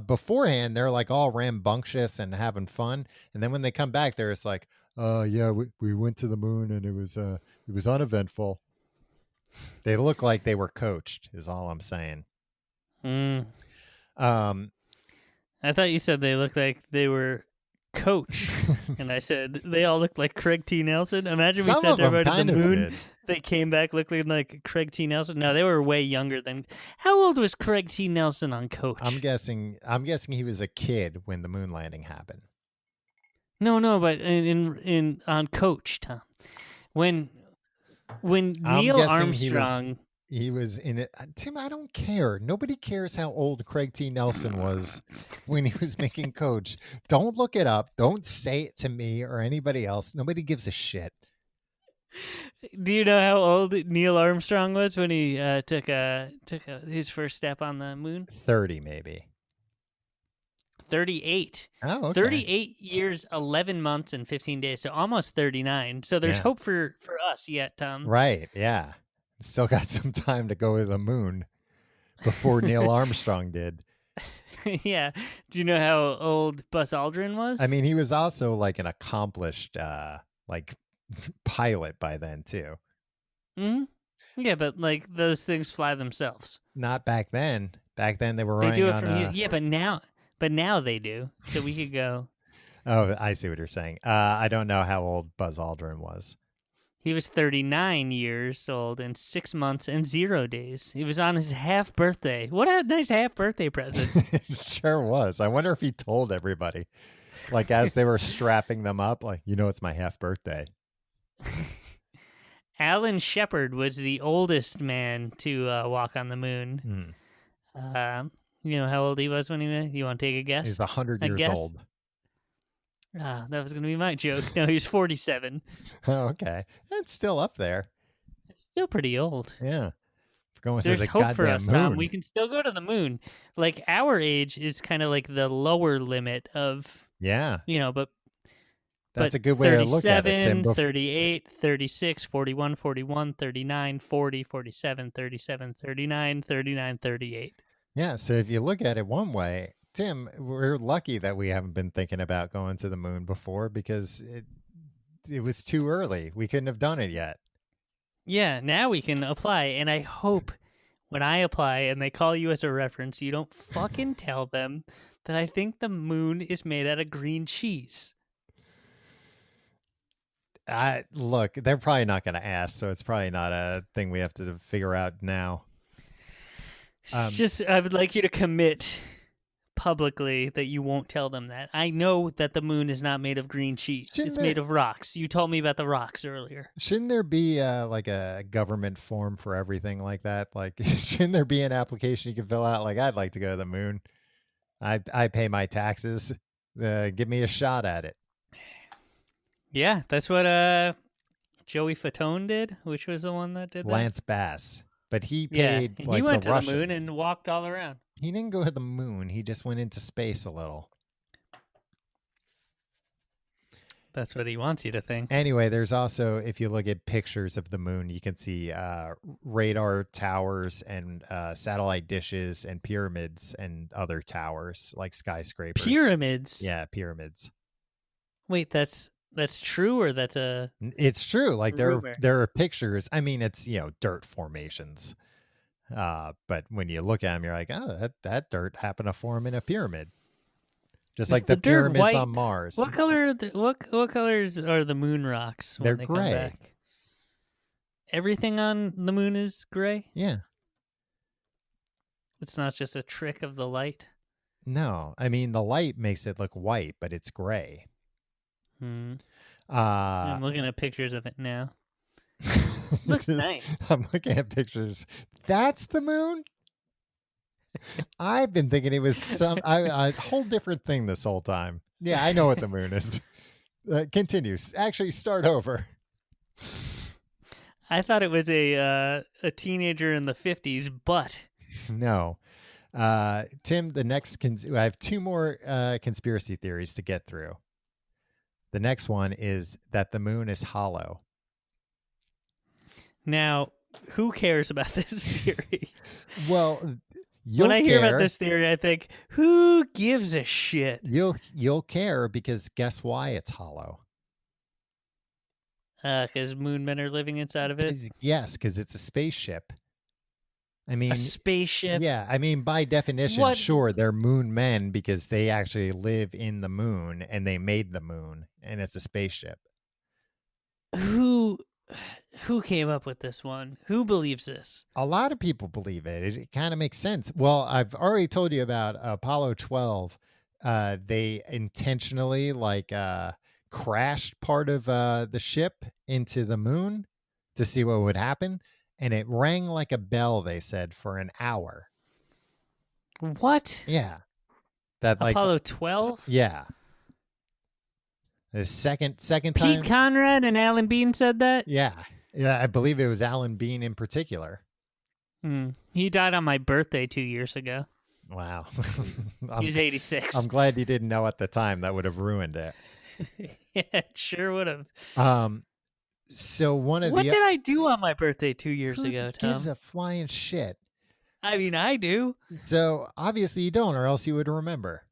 beforehand they're like all rambunctious and having fun, and then when they come back they're just like, yeah, we went to the moon and it was uneventful. They look like they were coached is all I'm saying. I thought you said they looked like they were coach, and I said they all looked like Craig T. Nelson. Imagine we sent everybody to the moon. They came back looking like Craig T. Nelson. No, they were way younger than. How old was Craig T. Nelson on Coach? I'm guessing he was a kid when the moon landing happened. No, but in on Coach, Tom, when Neil Armstrong. He was in it. Tim, I don't care. Nobody cares how old Craig T. Nelson was when he was making Coach. Don't look it up. Don't say it to me or anybody else. Nobody gives a shit. Do you know how old Neil Armstrong was when he took his first step on the moon? 30, maybe. 38. Oh, okay. 38 years, 11 months, and 15 days. So almost 39. So there's hope for us yet, Tom. Right, yeah. Still got some time to go to the moon before Neil Armstrong did. Yeah. Do you know how old Buzz Aldrin was? I mean, he was also like an accomplished pilot by then too. Yeah, but like those things fly themselves. Not back then. Back then they were running do it from yeah, but now they do. So we could go. Oh, I see what you're saying. I don't know how old Buzz Aldrin was. He was 39 years old and 6 months and 0 days. He was on his half birthday. What a nice half birthday present. It sure was. I wonder if he told everybody, like as they were strapping them up, like, it's my half birthday. Alan Shepard was the oldest man to walk on the moon. You know how old he was when he went? You want to take a guess? He's 100 years old. That was going to be my joke. No, he's 47. Oh, okay. That's still up there. It's still pretty old. Yeah. There's hope for us, Tom. We can still go to the moon. Like, our age is kind of like the lower limit of... Yeah. But... That's a good way to look at it, Tim. 38, 36, 41, 41, 39, 40, 47, 37, 39, 39, 38. Yeah, so if you look at it one way... Tim, we're lucky that we haven't been thinking about going to the moon before because it was too early. We couldn't have done it yet. Yeah, now we can apply. And I hope when I apply and they call you as a reference, you don't fucking tell them that I think the moon is made out of green cheese. Look, they're probably not going to ask, so it's probably not a thing we have to figure out now. I would like you to commit publicly that you won't tell them that. I know that the moon is not made of green cheese. It's made of rocks. You told me about the rocks earlier. Shouldn't there be like a government form for everything like that? Like, shouldn't there be an application you can fill out? Like, I'd like to go to the moon. I pay my taxes. Give me a shot at it. Yeah, that's what Joey Fatone did, which was the one that did that. Lance Bass. But he paid he went to the moon and walked all around. He didn't go to the moon. He just went into space a little. That's what he wants you to think. Anyway, there's also, if you look at pictures of the moon, you can see radar towers and satellite dishes and pyramids and other towers like skyscrapers. Pyramids? Yeah, pyramids. Wait, that's true or that's a... It's true. Like there are pictures. I mean, it's, dirt formations. But when you look at them, you're like, oh, that dirt happened to form in a pyramid. Just like the pyramids white on Mars. What color? What colors are the moon rocks when they gray. Come back? Everything on the moon is gray? Yeah. It's not just a trick of the light? No. I mean, the light makes it look white, but it's gray. I'm looking at pictures of it now. Looks nice. I'm looking at pictures. That's the moon? I've been thinking it was a whole different thing this whole time. Yeah, I know what the moon is. Continue. Actually, start over. I thought it was a teenager in the 50s, but No. Tim, the next I have two more conspiracy theories to get through. The next one is that the moon is hollow. Now, who cares about this theory? Well, when I hear about this theory, I think, who gives a shit? You'll care because guess why it's hollow? Because moon men are living inside of it? Yes, because it's a spaceship. I mean, a spaceship? Yeah, I mean, by definition, sure, they're moon men because they actually live in the moon and they made the moon and it's a spaceship. Who came up with this one? Who believes this? A lot of people believe it. It kind of makes sense. Well, I've already told you about Apollo 12. They intentionally crashed part of the ship into the moon to see what would happen. And it rang like a bell, they said, for an hour. What? Yeah. That Apollo 12? Yeah. The second time. Pete Conrad and Alan Bean said that? Yeah. Yeah, I believe it was Alan Bean in particular. He died on my birthday 2 years ago. Wow. He was 86. I'm glad you didn't know at the time. That would have ruined it. Yeah, it sure would have. So what did I do on my birthday 2 years ago, Tom? Who gives a flying shit? I mean, I do. So obviously you don't, or else you would remember.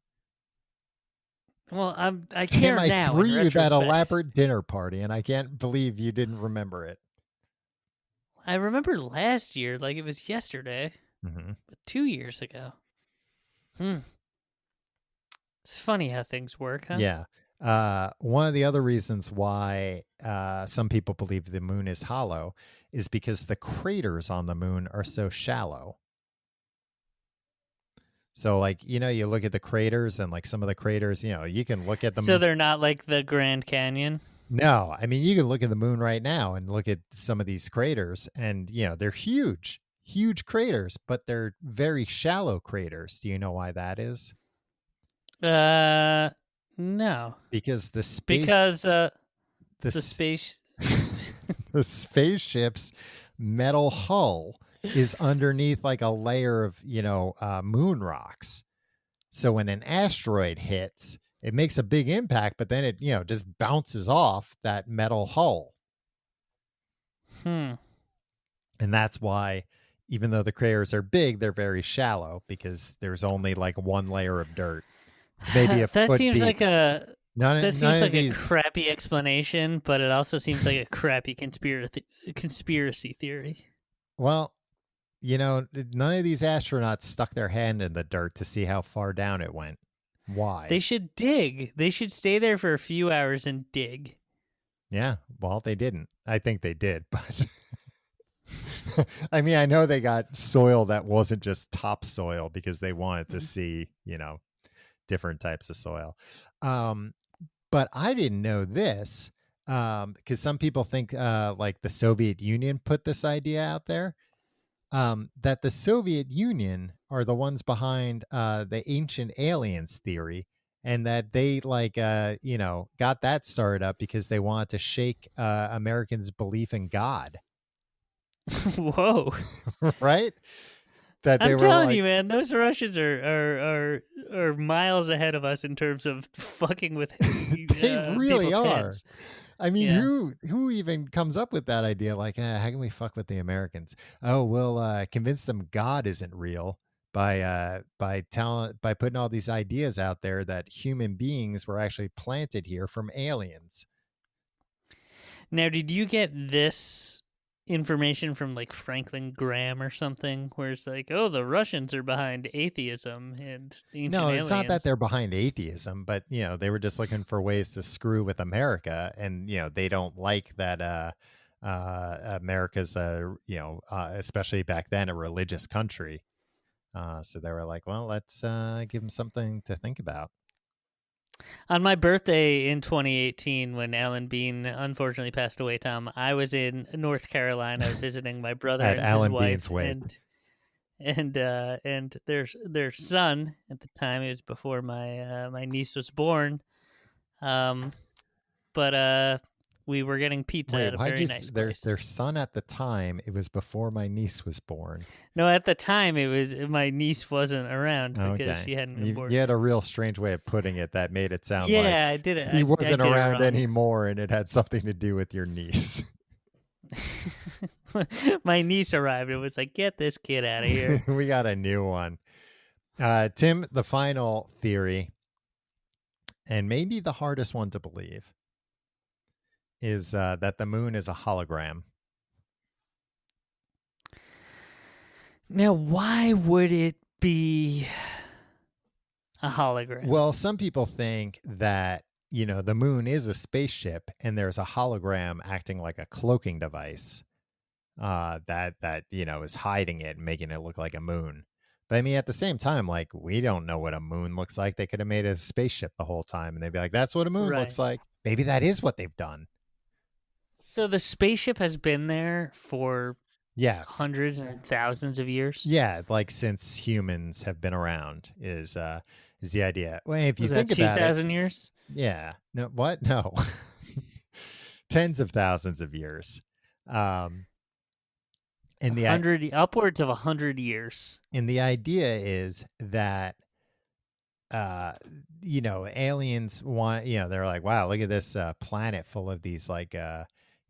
Well, I care now. I threw you that elaborate dinner party, and I can't believe you didn't remember it. I remember last year, like it was yesterday, but 2 years ago. It's funny how things work, huh? Yeah. One of the other reasons why some people believe the moon is hollow is because the craters on the moon are so shallow. So, you look at the craters and some of the craters, you can look at them. So they're not like the Grand Canyon? No. I mean, you can look at the moon right now and look at some of these craters and, they're huge craters, but they're very shallow craters. Do you know why that is? No. Because the spaceship's metal hull is underneath a layer of moon rocks. So when an asteroid hits, it makes a big impact, but then it just bounces off that metal hull. And that's why, even though the craters are big, they're very shallow because there's only one layer of dirt. It's maybe a that foot seems deep. like a that seems like a crappy explanation, but it also seems like a crappy conspiracy theory. Well, none of these astronauts stuck their hand in the dirt to see how far down it went. Why? They should dig. They should stay there for a few hours and dig. Yeah, well, they didn't. I think they did, but I mean, I know they got soil that wasn't just topsoil because they wanted to see, different types of soil. But I didn't know this because some people think the Soviet Union put this idea out there, that the Soviet Union are the ones behind the ancient aliens theory, and that they got that started up because they wanted to shake Americans' belief in God. Whoa. Right? That I'm telling you, man, those Russians are miles ahead of us in terms of fucking with they really are. Heads. I memean, who even comes up with that idea? How can we fuck with the Americans? Oh, we'll convince them God isn't real by putting all these ideas out there that human beings were actually planted here from aliens. Now, did you get this information from Franklin Graham or something, where it's the Russians are behind atheism and ancient aliens? It's not that they're behind atheism, but they were just looking for ways to screw with America, and they don't like that America's especially back then, a religious country. So they were like, well, let's give them something to think about. On my birthday in 2018, when Alan Bean unfortunately passed away, Tom, I was in North Carolina visiting my brother at and Alan his wife. Bean's wake. And and their son at the time. It was before my niece was born. But we were getting pizza Wait, at a why'd very you? nice Their place. son at the time. It was before my niece was born. No, at the time it was my niece wasn't around because Okay, she hadn't been born you had yet. a real strange way of putting it that made it sound like Yeah, I did it. he I wasn't did it around wrong. anymore, and it had something to do with your niece. My niece arrived and was like, "Get this kid out of here." We got a new one. Tim, the final theory, and maybe the hardest one to believe, is that the moon is a hologram. Now, why would it be a hologram? Well, some people think that, the moon is a spaceship and there's a hologram acting like a cloaking device that is hiding it and making it look like a moon. But I mean, at the same time, like, we don't know what a moon looks like. They could have made a spaceship the whole time and they'd be like, that's what a moon looks Right. like. Maybe that is what they've done. So the spaceship has been there for Yeah. hundreds and thousands of years. Yeah, like since humans have been around is the idea. Well, if you Was think that about it, 2,000 years? yeah. No, what? No. Tens of thousands of years. Um and the Upwards of 100 years. and the idea is that aliens want, they're like, wow, look at this planet full of these like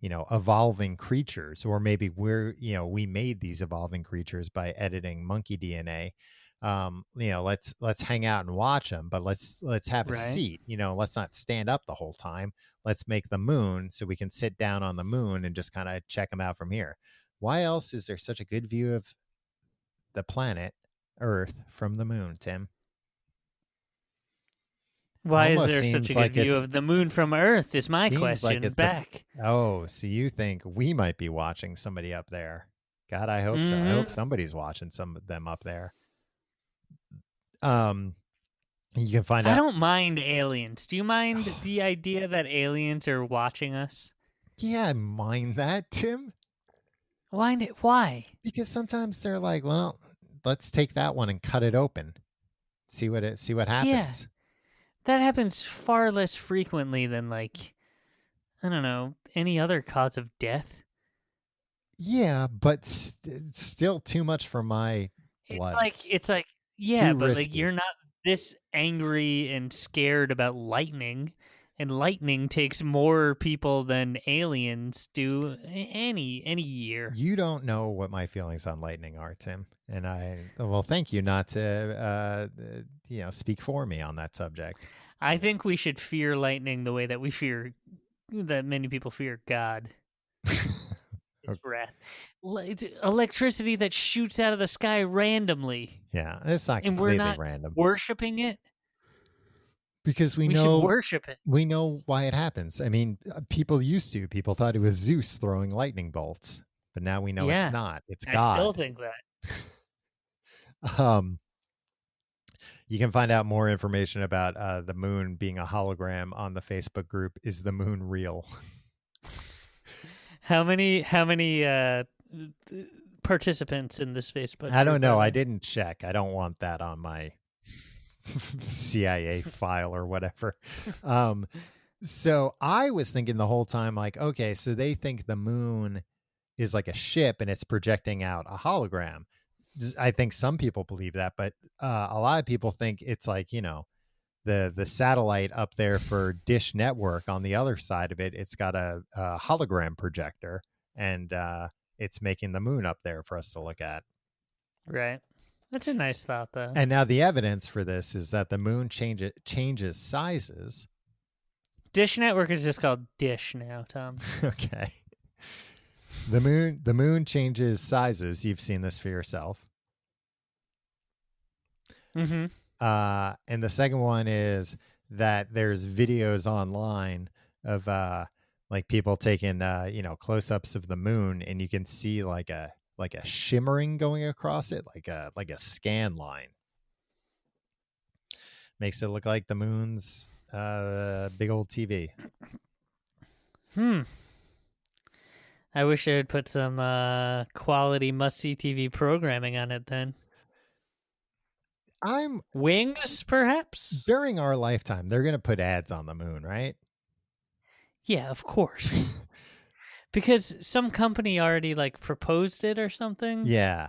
evolving creatures, or maybe we made these evolving creatures by editing monkey DNA. Let's hang out and watch them, but let's have a Right. seat. Let's not stand up the whole time. Let's make the moon so we can sit down on the moon and just kind of check them out from here. Why else is there such a good view of the planet Earth from the moon, Tim? Why is Almost there such seems a good like view it's of the moon from Earth? Is my seems like question it's the back. Oh, so you think we might be watching somebody up there? God, I hope so. I hope somebody's watching some of them up there. You can find out. I don't mind aliens. Do you mind the idea that aliens are watching us? Yeah, I mind that, Tim. Why? Because sometimes they're like, well, let's take that one and cut it open. See what happens. Yeah. That happens far less frequently than, like, I don't know, any other cause of death. Yeah, but it's still too much for my blood. It's like, yeah, Too but risky. like, you're not this angry and scared about lightning, and lightning takes more people than aliens do any year. You don't know what my feelings on lightning are, Tim, and thank you not to speak for me on that subject. I think we should fear lightning the way that many people fear God. His wrath. It's electricity that shoots out of the sky randomly. Yeah, it's not And completely we're not random. Worshipping it? Because we should worship it. We know why it happens. I mean, people thought it was Zeus throwing lightning bolts, but now we know it's not. It's God. I still think that. You can find out more information about the moon being a hologram on the Facebook group Is the Moon Real? How many participants in this Facebook group? I don't know. I didn't check. I don't want that on my CIA file or whatever. So I was thinking the whole time, like, okay, so they think the moon is like a ship and it's projecting out a hologram. I think some people believe that, but a lot of people think it's like, the satellite up there for Dish Network. On the other side of it, it's got a hologram projector, and it's making the moon up there for us to look at. Right. That's a nice thought, though. And now the evidence for this is that the moon changes sizes. Dish Network is just called Dish now, Tom. Okay. The moon changes sizes. You've seen this for yourself. Mm-hmm. And the second one is that there's videos online of like people taking close-ups of the moon, and you can see like a shimmering going across it, like a scan line. Makes it look like the moon's big old TV. I wish I would put some quality must-see TV programming on it then. Wings, perhaps? During our lifetime, they're going to put ads on the moon, right? Yeah, of course. Because some company already like proposed it or something. Yeah.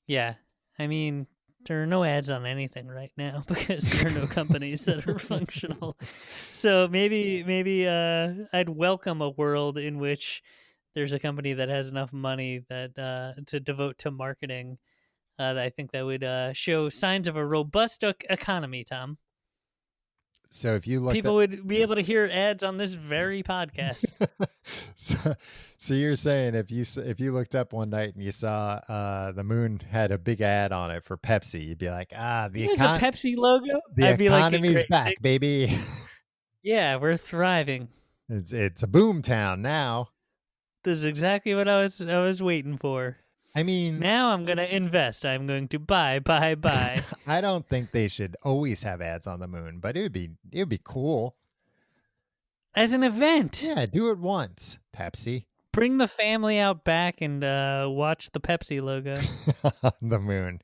Yeah. I mean, there are no ads on anything right now because there are no companies that are functional. So maybe I'd welcome a world in which there's a company that has enough money that to devote to marketing. I think that would show signs of a robust economy, Tom. So if you looked people would be able to hear ads on this very podcast. so you're saying if you looked up one night and you saw the moon had a big ad on it for Pepsi, you'd be like, There's a Pepsi logo. The I'd be economy's like, back, baby. Yeah, we're thriving. It's a boom town now. This is exactly what I was waiting for. I mean, now I'm going to invest. I'm going to buy. I don't think they should always have ads on the moon, but it would be cool as an event. Yeah, do it once, Pepsi. Bring the family out back and watch the Pepsi logo on the moon.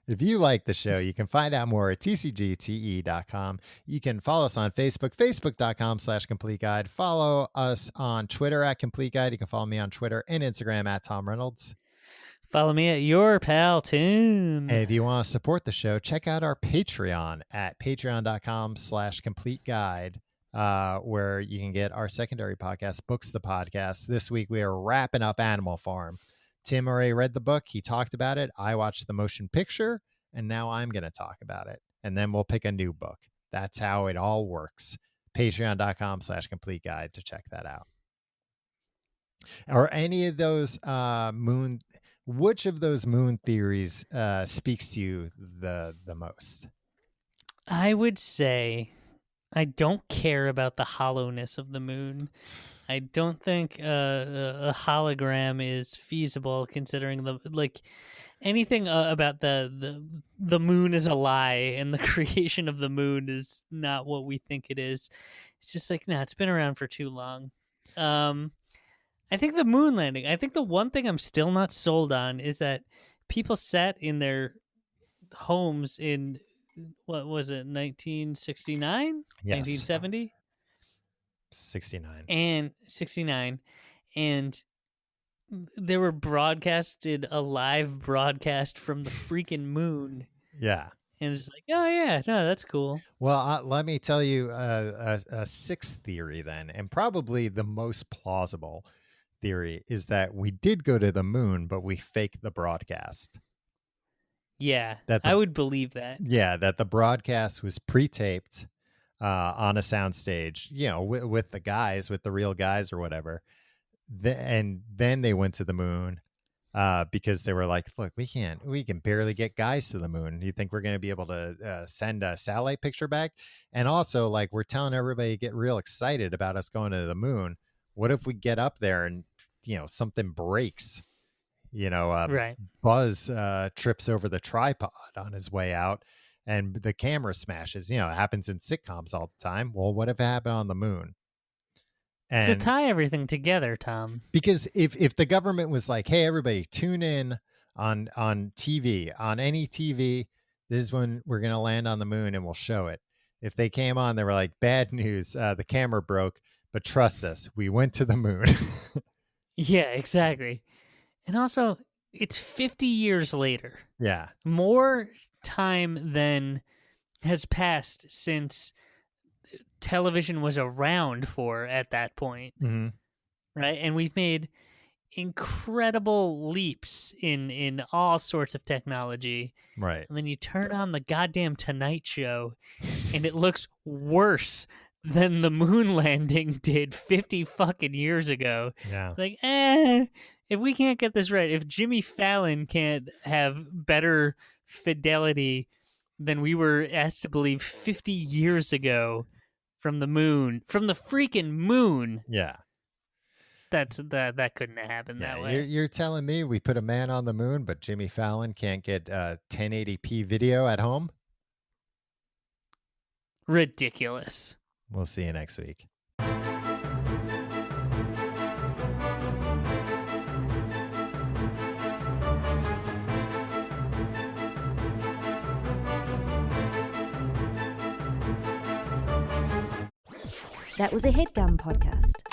If you like the show, you can find out more at tcgte.com. You can follow us on Facebook, facebook.com/complete guide. Follow us on Twitter at Complete Guide. You can follow me on Twitter and Instagram at Tom Reynolds. Follow me at your pal Tim. And if you want to support the show, check out our Patreon at patreon.com/complete guide, where you can get our secondary podcast, Books the Podcast. This week we are wrapping up Animal Farm. Tim already read the book. He talked about it. I watched the motion picture, and now I'm going to talk about it. And then we'll pick a new book. That's how it all works. Patreon.com/complete guide to check that out. Or any of those which of those moon theories speaks to you the most? I would say I don't care about the hollowness of the moon. I don't think a hologram is feasible, considering anything about the moon is a lie and the creation of the moon is not what we think it is. It's just like, it's been around for too long. I think the moon landing. I think the one thing I'm still not sold on is that people sat in their homes in, what was it, 1969? Yes. 1970? 69. And 69. And they were broadcasted a live broadcast from the freaking moon. Yeah. And it's like, oh, yeah, no, that's cool. Well, let me tell you a sixth theory then, and probably the most plausible theory is that we did go to the moon, but we faked the broadcast. Yeah, I would believe that. Yeah, that the broadcast was pre-taped on a soundstage, with the real guys or whatever. And then they went to the moon because they were like, look, we can barely get guys to the moon. You think we're going to be able to send a satellite picture back? And also, like, we're telling everybody to get real excited about us going to the moon. What if we get up there and, something breaks? Right. Buzz trips over the tripod on his way out and the camera smashes. It happens in sitcoms all the time. Well, what if it happened on the moon? And to tie everything together, Tom. Because if the government was like, hey, everybody, tune in on TV, on any TV, this is when we're going to land on the moon and we'll show it. If they came on, they were like, bad news, the camera broke, but trust us, we went to the moon. Yeah, exactly. And also, it's 50 years later. Yeah. More time than has passed since television was around for at that point. Mm-hmm. Right? And we've made incredible leaps in all sorts of technology. Right. And then you turn on the goddamn Tonight Show and it looks worse than the moon landing did 50 fucking years ago. Yeah. It's like, if we can't get this right, if Jimmy Fallon can't have better fidelity than we were asked to believe 50 years ago from the moon, from the freaking moon. Yeah. That couldn't have happened that way. You're telling me we put a man on the moon, but Jimmy Fallon can't get 1080p video at home? Ridiculous. We'll see you next week. That was a HeadGum podcast.